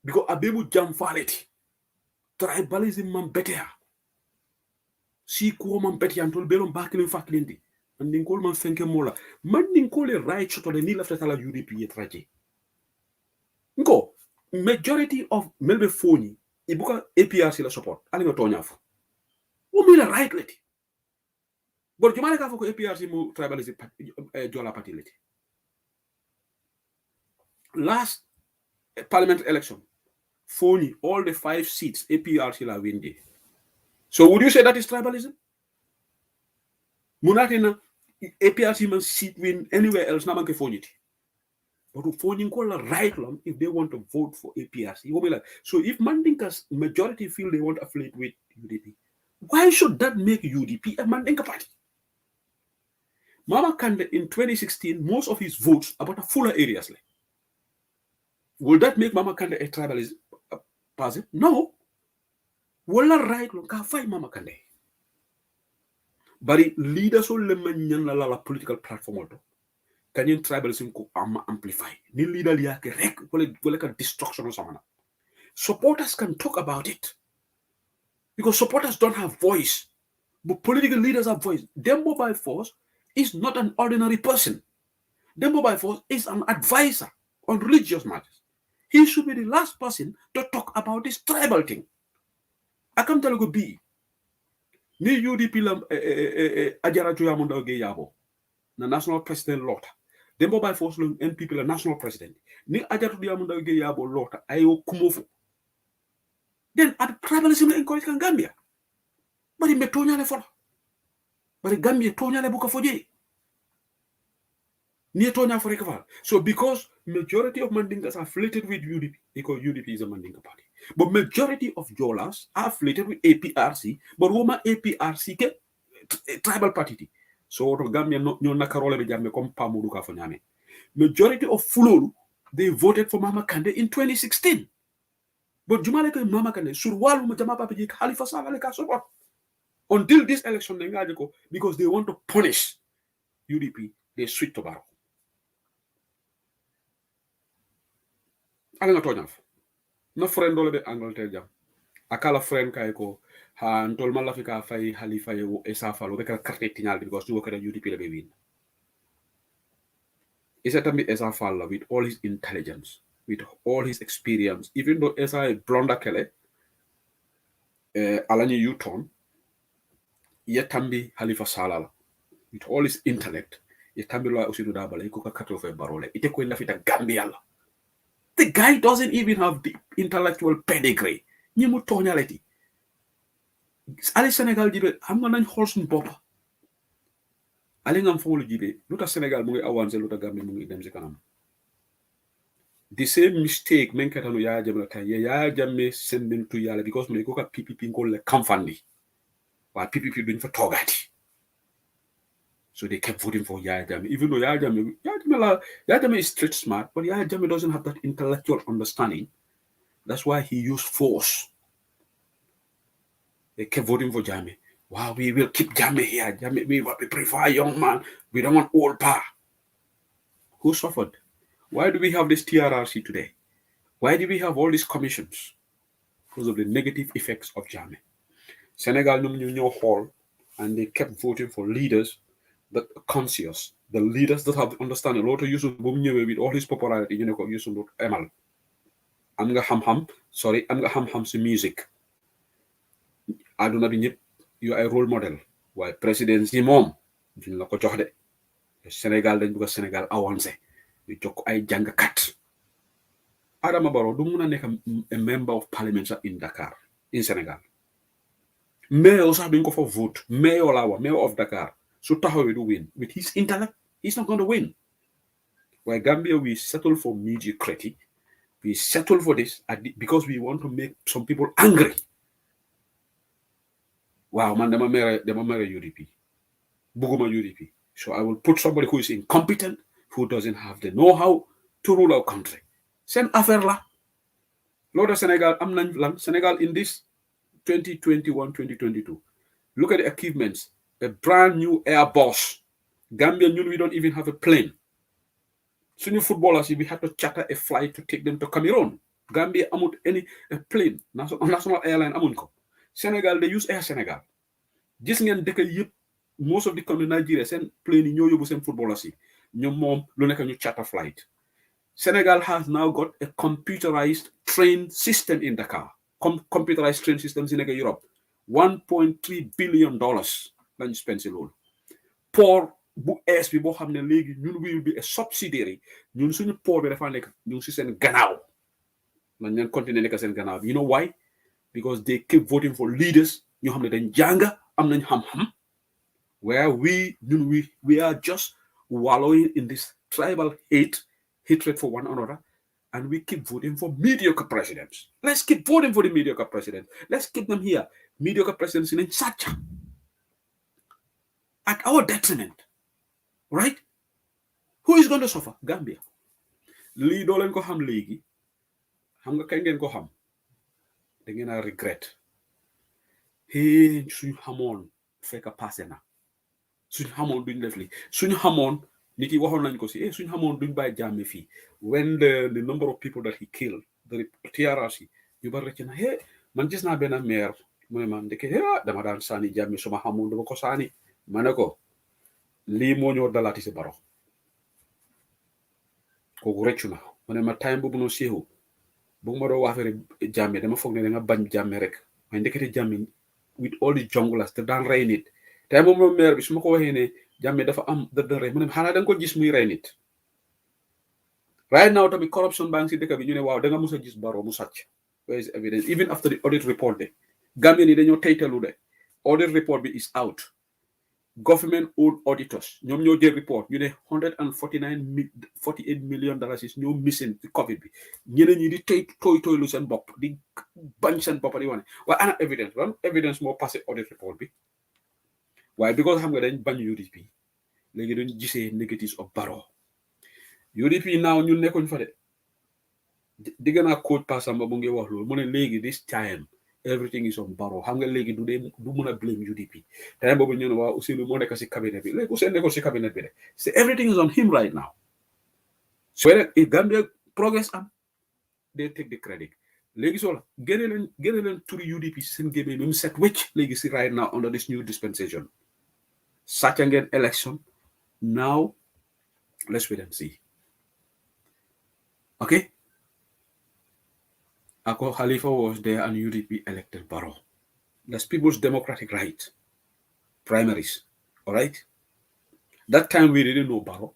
Because abebu jam faleti. Tribalism man better. Si ko man better antol belon bakilin fakilindi. Mandin kol man fenke mola. Mandin kol e right shot de ni lafta la UDP yetraje. Nko majority of melbe foni ibuka APRC la support. Ali nga tonya fa. O mi la right leti. But jumale ka foko APRC mu tribalism jola party leti. Last parliament election, Foni, all the 5 seats, APRC la win there. So would you say that is tribalism? Munatina, APRC man seat win anywhere else, na manke Foni. But Foni call la right long if they want to vote for APRC. So if Mandinka's majority feel they want to affiliate with UDP, why should that make UDP a Mandinka party? Mama Kande in 2016, most of his votes about a fuller areas. Will that make Mama Kande a tribalist party? No. Will that right long ka fight Mama Kande? But leaders will learn la political platform also. Can you tribalism ko amplify? Ni leader liya ke rek wala ka destruction or something. Supporters can talk about it because supporters don't have voice, but political leaders have voice. Dembo by force is not an ordinary person. Dembo by force is an advisor on religious matters. He should be the last person to talk about this tribal thing. I come tell you be. Ni UDP la Ajara Joyamunda Geyabo, the national president Lota. Dembo by force NPP la national president. Ni Ajara Joyamunda Geyabo Lota ayo kumofu. Then at tribalism encourage Gambia. But he metonya le fola. But Gambia tonya le buka foje. So because majority of Mandinkas are affiliated with UDP, because UDP is a Mandinka party. But majority of Jolas are affiliated with APRC, but Roma APRC ke tribal party. So Gambia no nakarole be jamme kom pamudu ka fanyame. Majority of Fulolu, they voted for Mama Kande in 2016. But Jumale ke Mama Kande surwalu majama papi Khalifa Saleh ka support. Until this election because they want to punish UDP, they switch to Barrow. Alenga toñaf na friend dole be Angleterre jam akala friend kay ko ha ntol mala fi ka fay Halifa yo esa falo be ka carte tignal because tu ko UDP la be win isa tambi esa falo with all his intelligence, with all his experience, even though esa blonda kele alani Uton yet tambi Halifa Salala with all his intellect yet tambi lo aussi do dabale ko ka kato fe barole ite ko la fita Gambia la. The guy doesn't even have the intellectual pedigree. Ni mu toñaleti. Ali Senegal jibe am nga nañ xol suñ bop. Ali ngam fo lu jibe luta Senegal mu ngi avancer luta Gambia mu ngi dem ci kanam. The same mistake men katanu ya jam la tay ya jamme sendin tu yalla because mu ko ka PPP ngol le kamfandi. Wa PPP duñ fa togati. So they kept voting for Yaya Jammeh, even though Yaya Jammeh is street smart, but Yaya Jammeh doesn't have that intellectual understanding. That's why he used force. They kept voting for Jammeh. Wow, we will keep Jammeh here. Jammeh, we prefer a young man. We don't want old power. Who suffered? Why do we have this TRRC today? Why do we have all these commissions? Because of the negative effects of Jammeh. Senegal, ñu hall, and they kept voting for leaders that are conscious, the leaders that have understanding. Loolu Yusuf bu mu ñëwee with all his popularity ñu ne ko Yusuf Ndour emal am nga xam-xam si musique àdduna bi ñëpp yu ay role model waaye président si moom duñ la ko jox de Sénégal dañ bëgg Sénégal avancé ñu jox ko ay jàngkat Adama Barrow du mun a nekk a member of parliament sax in Dakar in Sénégal mayor sax duñ ko fa vote mayor laa wax mayor of Dakar su taxawee du win with his intellect he's not going to win waaye Gambia we settle for mediocrity. We settle for this because we want to make some people angry. Wow, man, dama mere UDP. Buguma UDP. So I will put somebody who is incompetent, who doesn't have the know-how to rule our country. Sen affaire la. Lord of Senegal, Senegal in this 2021-2022. Look at the achievements. A brand new Airbus. Gambia, we don't even have a plane. Senior footballers, we had to charter a flight to take them to Cameroon. Gambia amut any plane, national airline amun ko. Senegal, they use Air Senegal. Gis ngeen dëkk yëpp most of the country Nigeria seen plane yi ñoo yóbbu seen footballers yi ñoom moom lu nekk ñu charter flight. Senegal has now got a computerized train system in Dakar. Computerized train systems in Europe. $1.3 billion lañu spend si loolu. Port bu ees bi boo xam ne léegi ñun will be a subsidiary ñun suñu port bi dafa nekk ñun si seen gannaaw lañ leen continuer nekk seen gannaaw. You know why? Because they keep voting for leaders ñoo xam ne dañ jànga am nañ xam-xam where we are just wallowing in this tribal hatred for one another, and we keep voting for mediocre presidents. Let's keep voting for the mediocre presidents. Let's keep them here. Mediocre presidents in such at our detriment. Right? Who is going to suffer? Gambia. Lii doo leen ko xam léegi xam nga kañ ngeen ko xam da ngeen a regret suñu xamoon fekk passé na suñu xamoon duñ def li suñu xamoon nit yi waxoon nañ ko si suñu xamoon duñ bàyyi Jammeh fii when the number of people that he killed the TRRC ñu bari rek na man gis naa benn maire mu ne ma ndeke dama daan saani Jammeh suma xamoon dama ko saani ma ne ko lii moo ñoo dalaati si Barrow kooku rëccu na ma ne ma time boobu noonu séexu bu ma doo waafere Jammeh dama foog ne da nga bañ Jammeh rek waaye ndekete Jammeh with all the junglers te daan rey nit time boobu noonu maire bi su ma ko waxee ne Jammeh dafa am daan rey mu ne xanaa da nga ko gis muy rey nit right now tamit corruption baa ngi si dëkk bi ñu ne waaw da nga mus a gis Barrow mu sàcc where is evidence even after the audit report de Gambien yi dañoo teytalu de audit report bi is out government owned auditors ñoom ñoo jël report ñu ne $148 million is ñoo missing ci Covid bi ñeneen ñi di tooylu seen bopp di bañ seen bopp di wane waaye ana evidence ban evidence moo passé audit report bi waaye because xam nga dañ bañ UDP léegi dañ gisee negatives of Barrow UDP naaw ñun nekkuñ fa de digg naa coach Passamba bu ngi wax loolu mu ne léegi this time everything is on Barrow xam nga léegi du mun a blame UDP time boobu ñu ne waaw Ousseynou moo nekk si cabinet bi léegi Ousseynou nekkul si cabinet bi de so everything is on him right now so if Gambia progress am they take the credit léegi soo la génne leen turi UDP si seen gémé bi mu set wecc léegi si right now under this new dispensation sàcca ngeen election now let's wait and see okay Ako Khalifa was there and UDP elected Barrow. That's people's democratic right. Primaries. All right? That time we didn't know Barrow.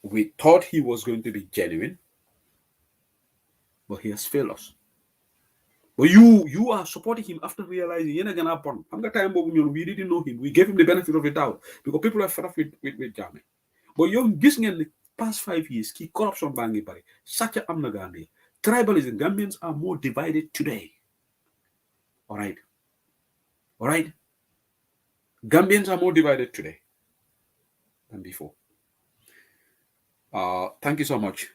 We thought he was going to be genuine. But he has failed us. But you are supporting him after realizing we didn't know him. We gave him the benefit of the doubt. Because people are fed up with Jammeh. But young in the past 5 years, key corruption bangi bari. Such a amnagandi. Tribalism, Gambians are more divided today. All right. Gambians are more divided today than before. Thank you so much.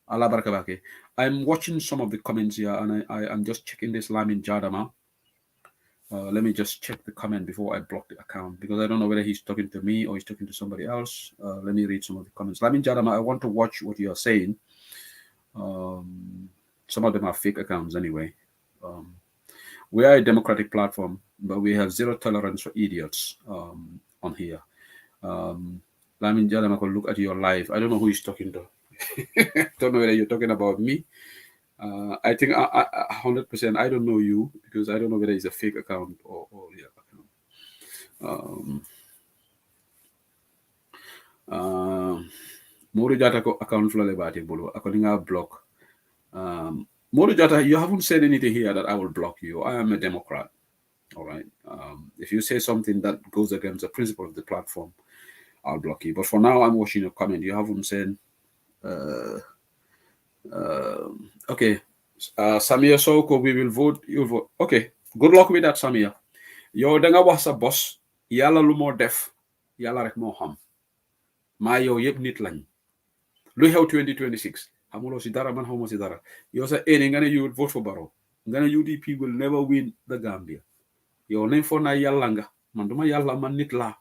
Allah barakabake. I'm watching some of the comments here and I'm just checking this Lamin Jadama. Let me just check the comment before I block the account, because I don't know whether he's talking to me or he's talking to somebody else. Let me read some of the comments. Lamin Jadama, I want to watch what you are saying. Some of them are fake accounts anyway. We are a democratic platform, but we have zero tolerance for idiots on here. Lamin Jadama could look at your live. I don't know who he's talking to. Don't know whether you're talking about me. I think 100%. I don't know you, because I don't know whether it's a fake account or yeah. Modu Jata ko account flale bati bolo. According to block. Modu Jata, you haven't said anything here that I will block you. I am a Democrat. All right. If you say something that goes against the principle of the platform, I'll block you. But for now, I'm watching your comment. You haven't said. Okay. Samia Soko, we will vote. You'll vote. Okay. Good luck with that, Samia. Yo, danga wax sa boss. Yalla lu mo def. Yalla rek mo xam. Ma yow yeb nit lañ. Lu xew 2026. Xamulo si dara, man xawma si dara. Yow sa ene nga ne you would vote for Barrow. Nga ne UDP will never win the Gambia. Yow nañ fo na yalla nga. Man duma yalla, man nit la.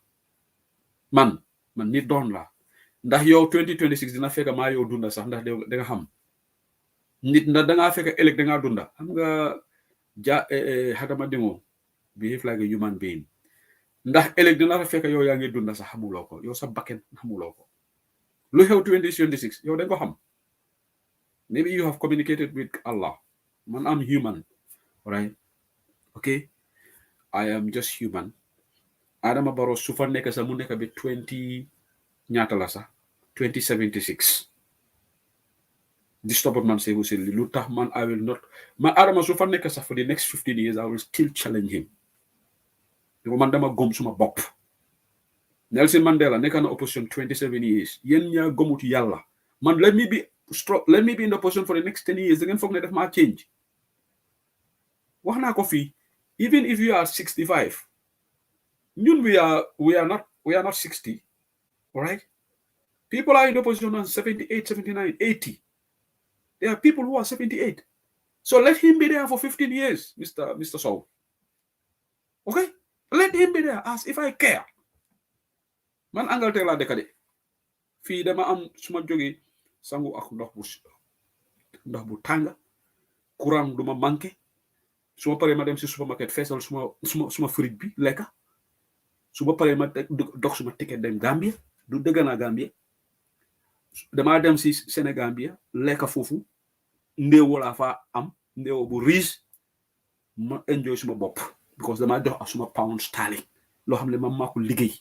Man nit doon la. Ndax yow 2026 dina fekk ma yow dunda sax ndax da nga xam. Nit ndax da nga fekk elek da nga dunda. Xam nga hadama dingo behave like a human being. Ndax elek dina fekk yow yaa ngi dunda sax xamuloo ko. Yow sa bakken xamuloo ko. Lu xew 2026 yow da nga ko xam. Maybe you have communicated with Allah. Man, I'm human. Right? Okay? I am just human. Adama Barrow su fa nekk sa mu nekk bi 2076. The stubborn man say, Lutah man, I will not. Man, Adama su fa nekk sa for the next 15 years, I will still challenge him. Man dama gom suma bop. Nelson Mandela nekk na opposition 27 years. Yen ñaa gomut yalla. Man, let me be in the opposition for the next 10 years. Again, foog ne def ma change. Wax naa ko fii. Even if you are 65, we are not 60. All right? People are in the opposition on 78, 79, 80. There are people who are 78. So let him be there for 15 years, Mr. Sow. Okay? Let him be there as if I care. Man Angleterre la dëkk de. Fii dama am suma jógee sangu ak ndox bu tàng. Courant duma manqué. Suma paree ma dem si supermarket feesal suma fridge bi lekka. Suma paree ma dox suma ticket dem Gambia. Du dëgg naa Gambia. Dama dem si Sénégambia lekka foofu. Ndeewo laa fa am. Ndeewo bu riche. Ma enjoy suma bopp. Because dama jox ak suma pound sterling. Loo xam ne ma maa ko liggéey.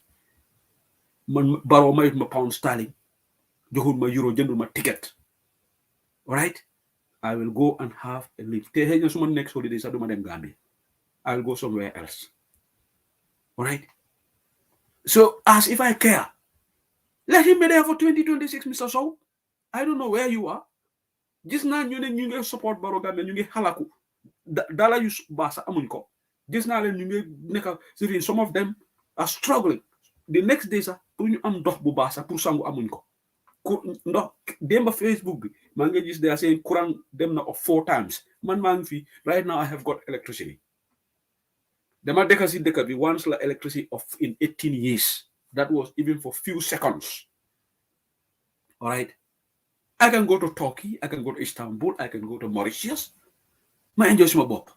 Man Barrow mayut ma pound sterling. Joxul ma euro, jëndul ma ticket. All right? I will go and have a live. Te xëy na suma next holiday sax duma dem Gambia. I will go somewhere else. All right? So, as if I care. Let him be there for 2026, Mr. Sow. I don't know where you are. Gis naa ñu ne ñu ngi support Barrow Gambia, ñu ngi xalaku. Dala yu basa amuñ ko. Gis naa leen ñu ngi nekk some of them are struggling. The next day sax pour ñu am dox bu baax sax pour sangu amuñ ko. Ndox demba Facebook bi maa ngi gis they are saying courant dem na of 4 times. Man maa ngi fi right now I have got electricity. Dama dëkk si dëkk bi once la electricity of in 18 years. That was even for few seconds. All right. I can go to Turkey. I can go to Istanbul. I can go to Mauritius. Ma enjoy suma bopp.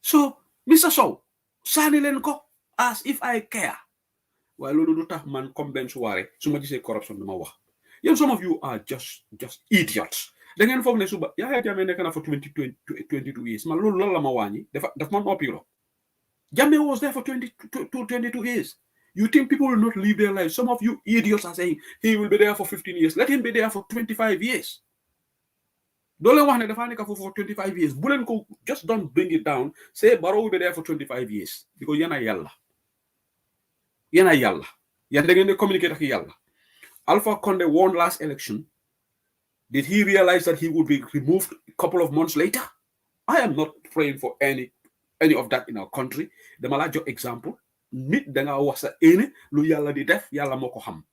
So, Mr. Sow, sani leen ko as if I care. Waaye loolu du tax man comme benn soirée su ma gisee corruption dama wax. Yéen some of you are just idiots. Da ngeen foog ne suba Yahya Jammeh nekk na for 22 years. Man loolu lan la ma wàññi daf ma noppi lo. Jammeh was there for 22 years. You think people will not live their lives? Some of you idiots are saying he will be there for 15 years. Let him be there for 25 years. Don't let one for 25 years. Just don't bring it down. Say Barrow will be there for 25 years. Because yana yalla. Yana yalla. Yana going to communicate with yalla. Alpha Conde won last election. Did he realize that he would be removed a couple of months later? I am not praying for any of that in our country. The Malajo example. Nit danga wasa ene lu yalla di def yalla moko xam.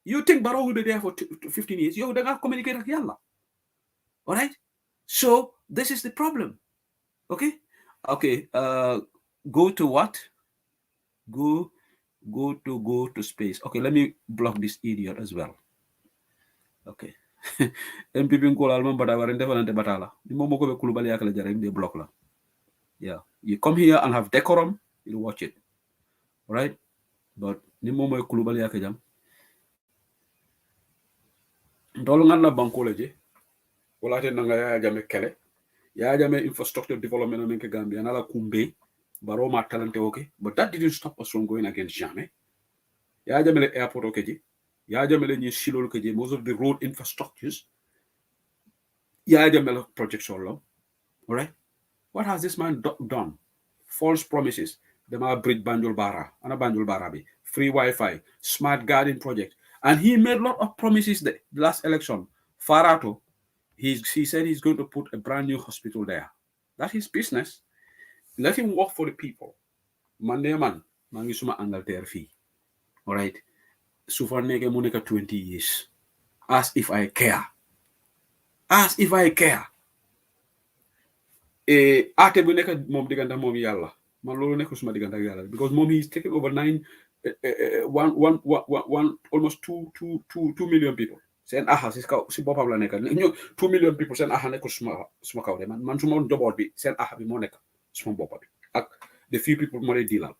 You think Barrow will be there for 15 years? Yo danga communicate with yalla. All right? So this is the problem. Okay? Okay. Go to what? Go to space. Okay, let me block this idiot as well. Okay. MPP nkola alman bata waren defalante batala. Di momo ko be kulubali yakala jare de block la. Yeah. You come here and have decorum, you'll watch it. Right? But ni momo kulubali yakala jam. Ndolo ngana bankole je. Wala te nanga ya jame kele. Ya jame infrastructure development on Gambia nala kumbe. Baroma talente okay. But that didn't stop us from going against Jame. Ya jame le airport okay je. Ya jame le ni silo okay je. Most of the road infrastructures. Ya jame le projects all along. All right? What has this man done? False promises. Dema bridge Banjul Bara. Ana Banjul Bara be. Free Wi-Fi. Smart garden project. And he made a lot of promises the last election. Farato, he said he's going to put a brand new hospital there. That's his business. Let him work for the people. Monday man, mangi suma Angleterre fee. All right. So far nege muneka 20 years. As if I care. As if I care. Ate bu nekk mom diganta mom yalla man lolu nekk suma diganta yalla because mom he's taking over almost 2 million people sen aha si bopam la nekk 2 million people sen aha nekk suma kaw de man suma jobot bi sen aha bi mo nekk suma bopam bi ak the few people mo lay dealal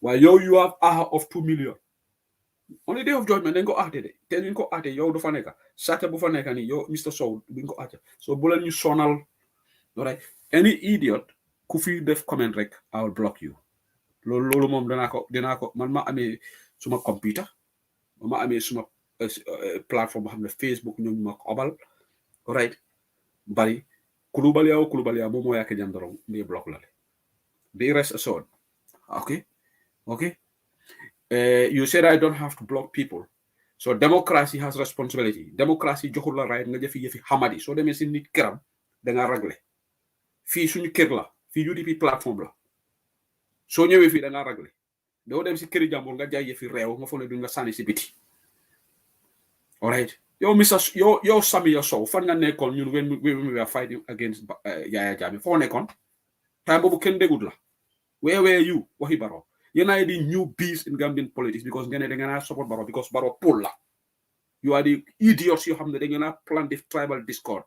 while you have aha of 2 million on the day of judgment then go ate de ten ñu ko ate yow du fa nekk sata bu fa nekk ni yow Mr. Sow buñ ko ate so bu len ñu sonal. All right. Any idiot ku fi def comment rek I will block you. Lolu mom dina ko man ma amé suma computer ma amé suma platform xamné Facebook ñom ma ko obal. All right. Bari kulubali ya momo yak jam dorom ni block la. Be rest assured. Okay? Okay? You said I don't have to block people. So democracy has responsibility. Democracy joxul la right nga jëf yefi hamadi. So demé ci nit këram da nga régler. Fii suñu kër la fii UDP plateforme la soo ñëwee fii da ngaa ragle doo dem si këri jàmbur nga jaay yëfi réew nga foog ne duñ nga sànni si biti all right yow Samia Sow fan nga nekkoon ñun when we were fighting against Yaya Jammeh foo nekkoon time boobu kenn dégut la where were you waxi Barrow yéen ay di new beast in Gambian politics because ngeen ne da ngeen a support Barrow because Barrow Pole la you are the idiots yoo xam ne da ngeen a plan def tribal discord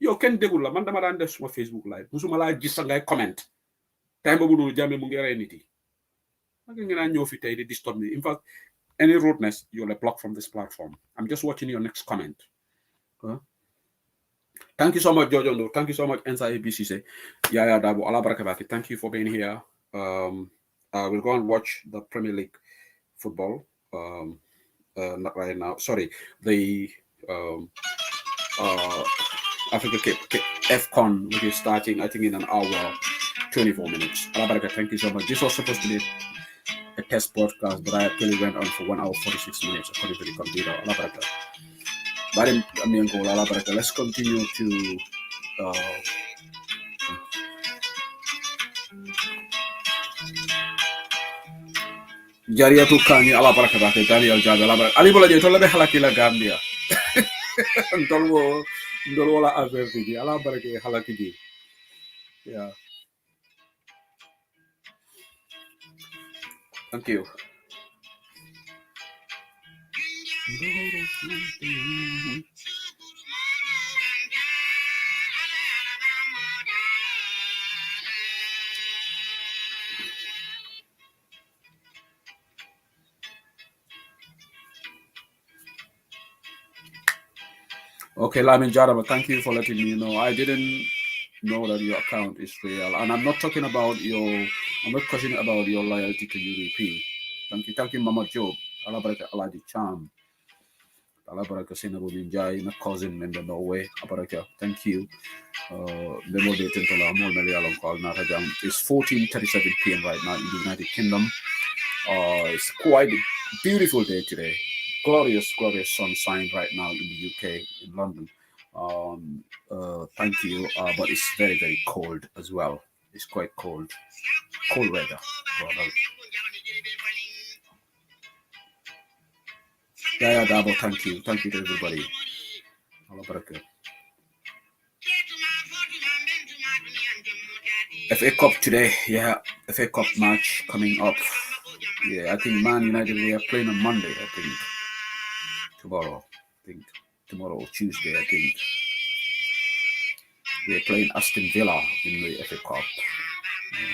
yow kenn dégul la man dama daan def suma Facebook live musuma laa gis sa ngay comment time boobu noonu Jammeh mu ngi rey nit yi ma ngi naa ñëw fi tey di disturb me in fact any rudeness you'll block from this platform. I'm just watching your next comment. Thank you so much, Jojo Ndo. Thank you so much, Ensa ABCC. Yaya Dabo, Allah Barakabaki. Thank you for being here. We'll go and watch the Premier League football. Not right now. Sorry, the Africa FCON, which is starting, I think, in an hour, 24 minutes. Allah Barakah, thank you so much. This was supposed to be a test podcast, but I actually went on for 1 hour 46 minutes according to the computer. Allah Barakah. Let's continue to Jariatu Kani Allah Barakah Daniel Jaga Allah Barakah Ali Bola je tola be halaki la Gambia ndolwo la affaire ji Allah Barakah halaki ji yeah thank you. Okay, Lamin Jaraba, thank you for letting me know. I didn't know that your account is real. And I'm not talking about I'm not questioning about your loyalty to UDP. Thank you, Mama Job. Allah Baraka Allah di Charm. Allah Baraka Sinabu Binjai, my cousin member Norway. Baraka, thank you. It's 14:37 p.m. right now in the United Kingdom. It's quite a beautiful day today. Glorious sunshine right now in the UK, in London. Thank you. But it's very, very cold as well. It's quite cold. Cold weather. Yeah, Dabo, thank you. Thank you to everybody. Allah Barakah. FA Cup today, yeah. FA Cup match coming up. Yeah, I think Man United, we are playing on Monday, I think. Tomorrow. Tomorrow or Tuesday, I think. We're playing Aston Villa in the FA Cup. Yeah.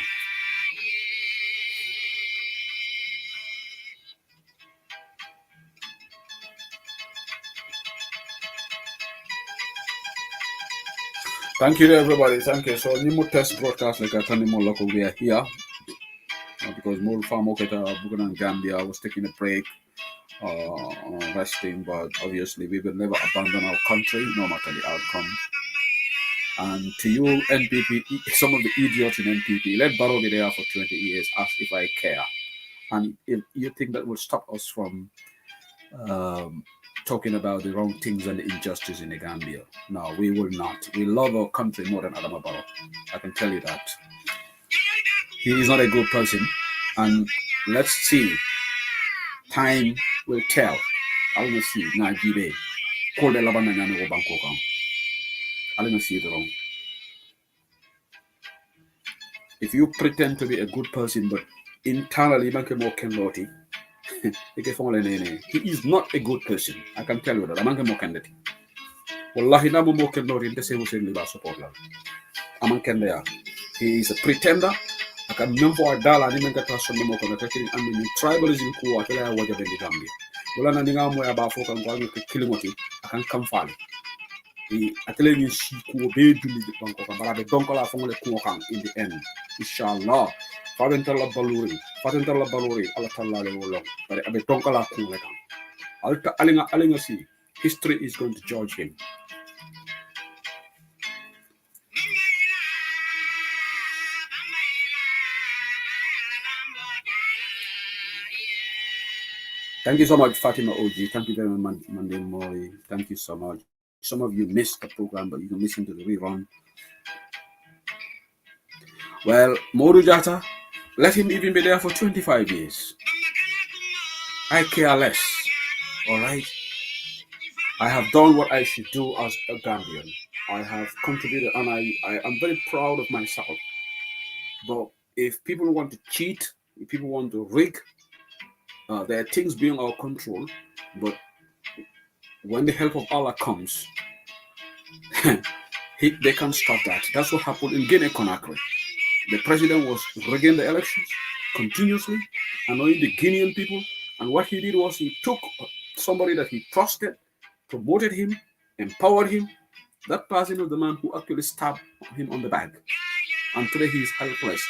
Thank you to everybody. Thank you. So, Nimo test broadcast like I told you, local we are here because more farm Bugan and Gambia was taking a break, resting, but obviously we will never abandon our country no matter the outcome. And to you, NPP, some of the idiots in NPP, let Barrow be there for 20 years, ask if I care. And if you think that will stop us from talking about the wrong things and the injustice in the Gambia. No, we will not. We love our country more than Adama Barrow. I can tell you that. He is not a good person. And let's see. Time will tell. I'm going to see. Najibe. Call the Labana Nyano Bangkok. I'm going to see it wrong. If you pretend to be a good person, but internally, he is not a good person. I can tell you that. Wallahi na mo ken lori inte se musen liba support la aman ken ya he is a pretender akan mempo adala ni menga ta sonno mo ko na kiri andi ni tribalism ko wa tala waja be Gambia wala na ninga mo ya ba fo kan ko ko kilimoti akan kam fale e atele ni shi ko be duli de banko kan barabe donc la fo ngole ko kan in the end inshallah fadentala baluri Allah talla le wolo bare abe donc la ko le kan alta alinga si history is going to judge him. Thank you so much, Fatima Oji. Thank you very much, Monday Mori. Thank you so much. Some of you missed the program, but you can listen to the rerun. Well, Modu Jata, let him even be there for 25 years. I care less. All right? I have done what I should do as a Gambian. I have contributed, and I am very proud of myself. But if people want to cheat, if people want to rig, there are things beyond our control, but when the help of Allah comes, they can't stop that. That's what happened in Guinea-Conakry. The president was rigging the elections continuously, annoying the Guinean people, and what he did was he took somebody that he trusted, promoted him, empowered him. That person is the man who actually stabbed him on the back, and today he is helpless.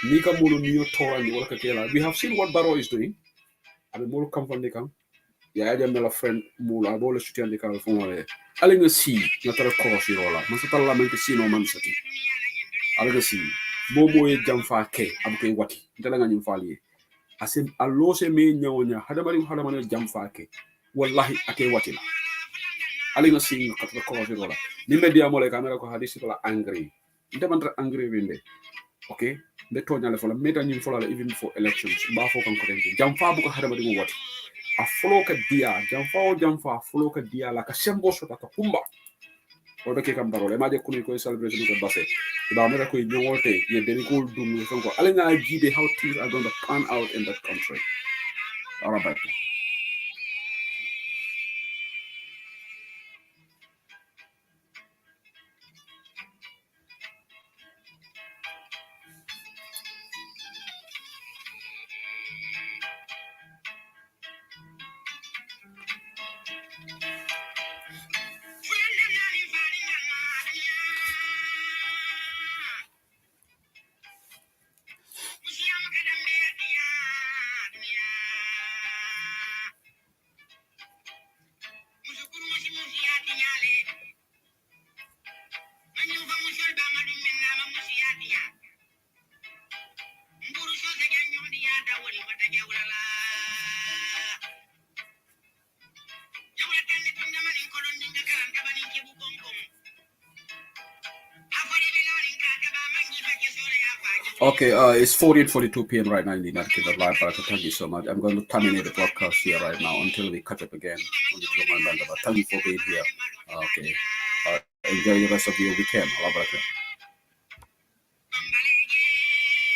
We have seen what Barrow is doing. I mean, more come from the camp. Yeah, I am a friend. Mula, bole shooting on the car from where. Alinga see, not a cross roller. Masatala meant to see no man city. Alinga see. Bobo e jamfa ke, abuke wati. Ntalanga nyumfali. Asim alose me nyawonya. Hadamani jamfa ke. Wallahi ake wati la. Alinga see, not a cross roller. Nimedia mole kamera ko hadisi kola angry. Ntamantra angry winde. Okay? The tonya for made and for even before elections. Bafo kan korenki. Jamfa buka hadamani wati. A follow ka dia, jamfa follow ka dia la ka sembo sota ka kumba. Odo ke kam parole ma je kuni ko celebration ko basse. Ba mera ko nyowote ye deni ko dum ni sonko. Ale nga gibe how things are going to pan out in that country. All right. Okay, it's 48:42 p.m. right now in the United Kingdom live, but thank you so much. I'm going to terminate the broadcast here right now until we catch up again on the Global Band. But thank you for being here. Okay, enjoy the rest of your weekend. Allah Barakah.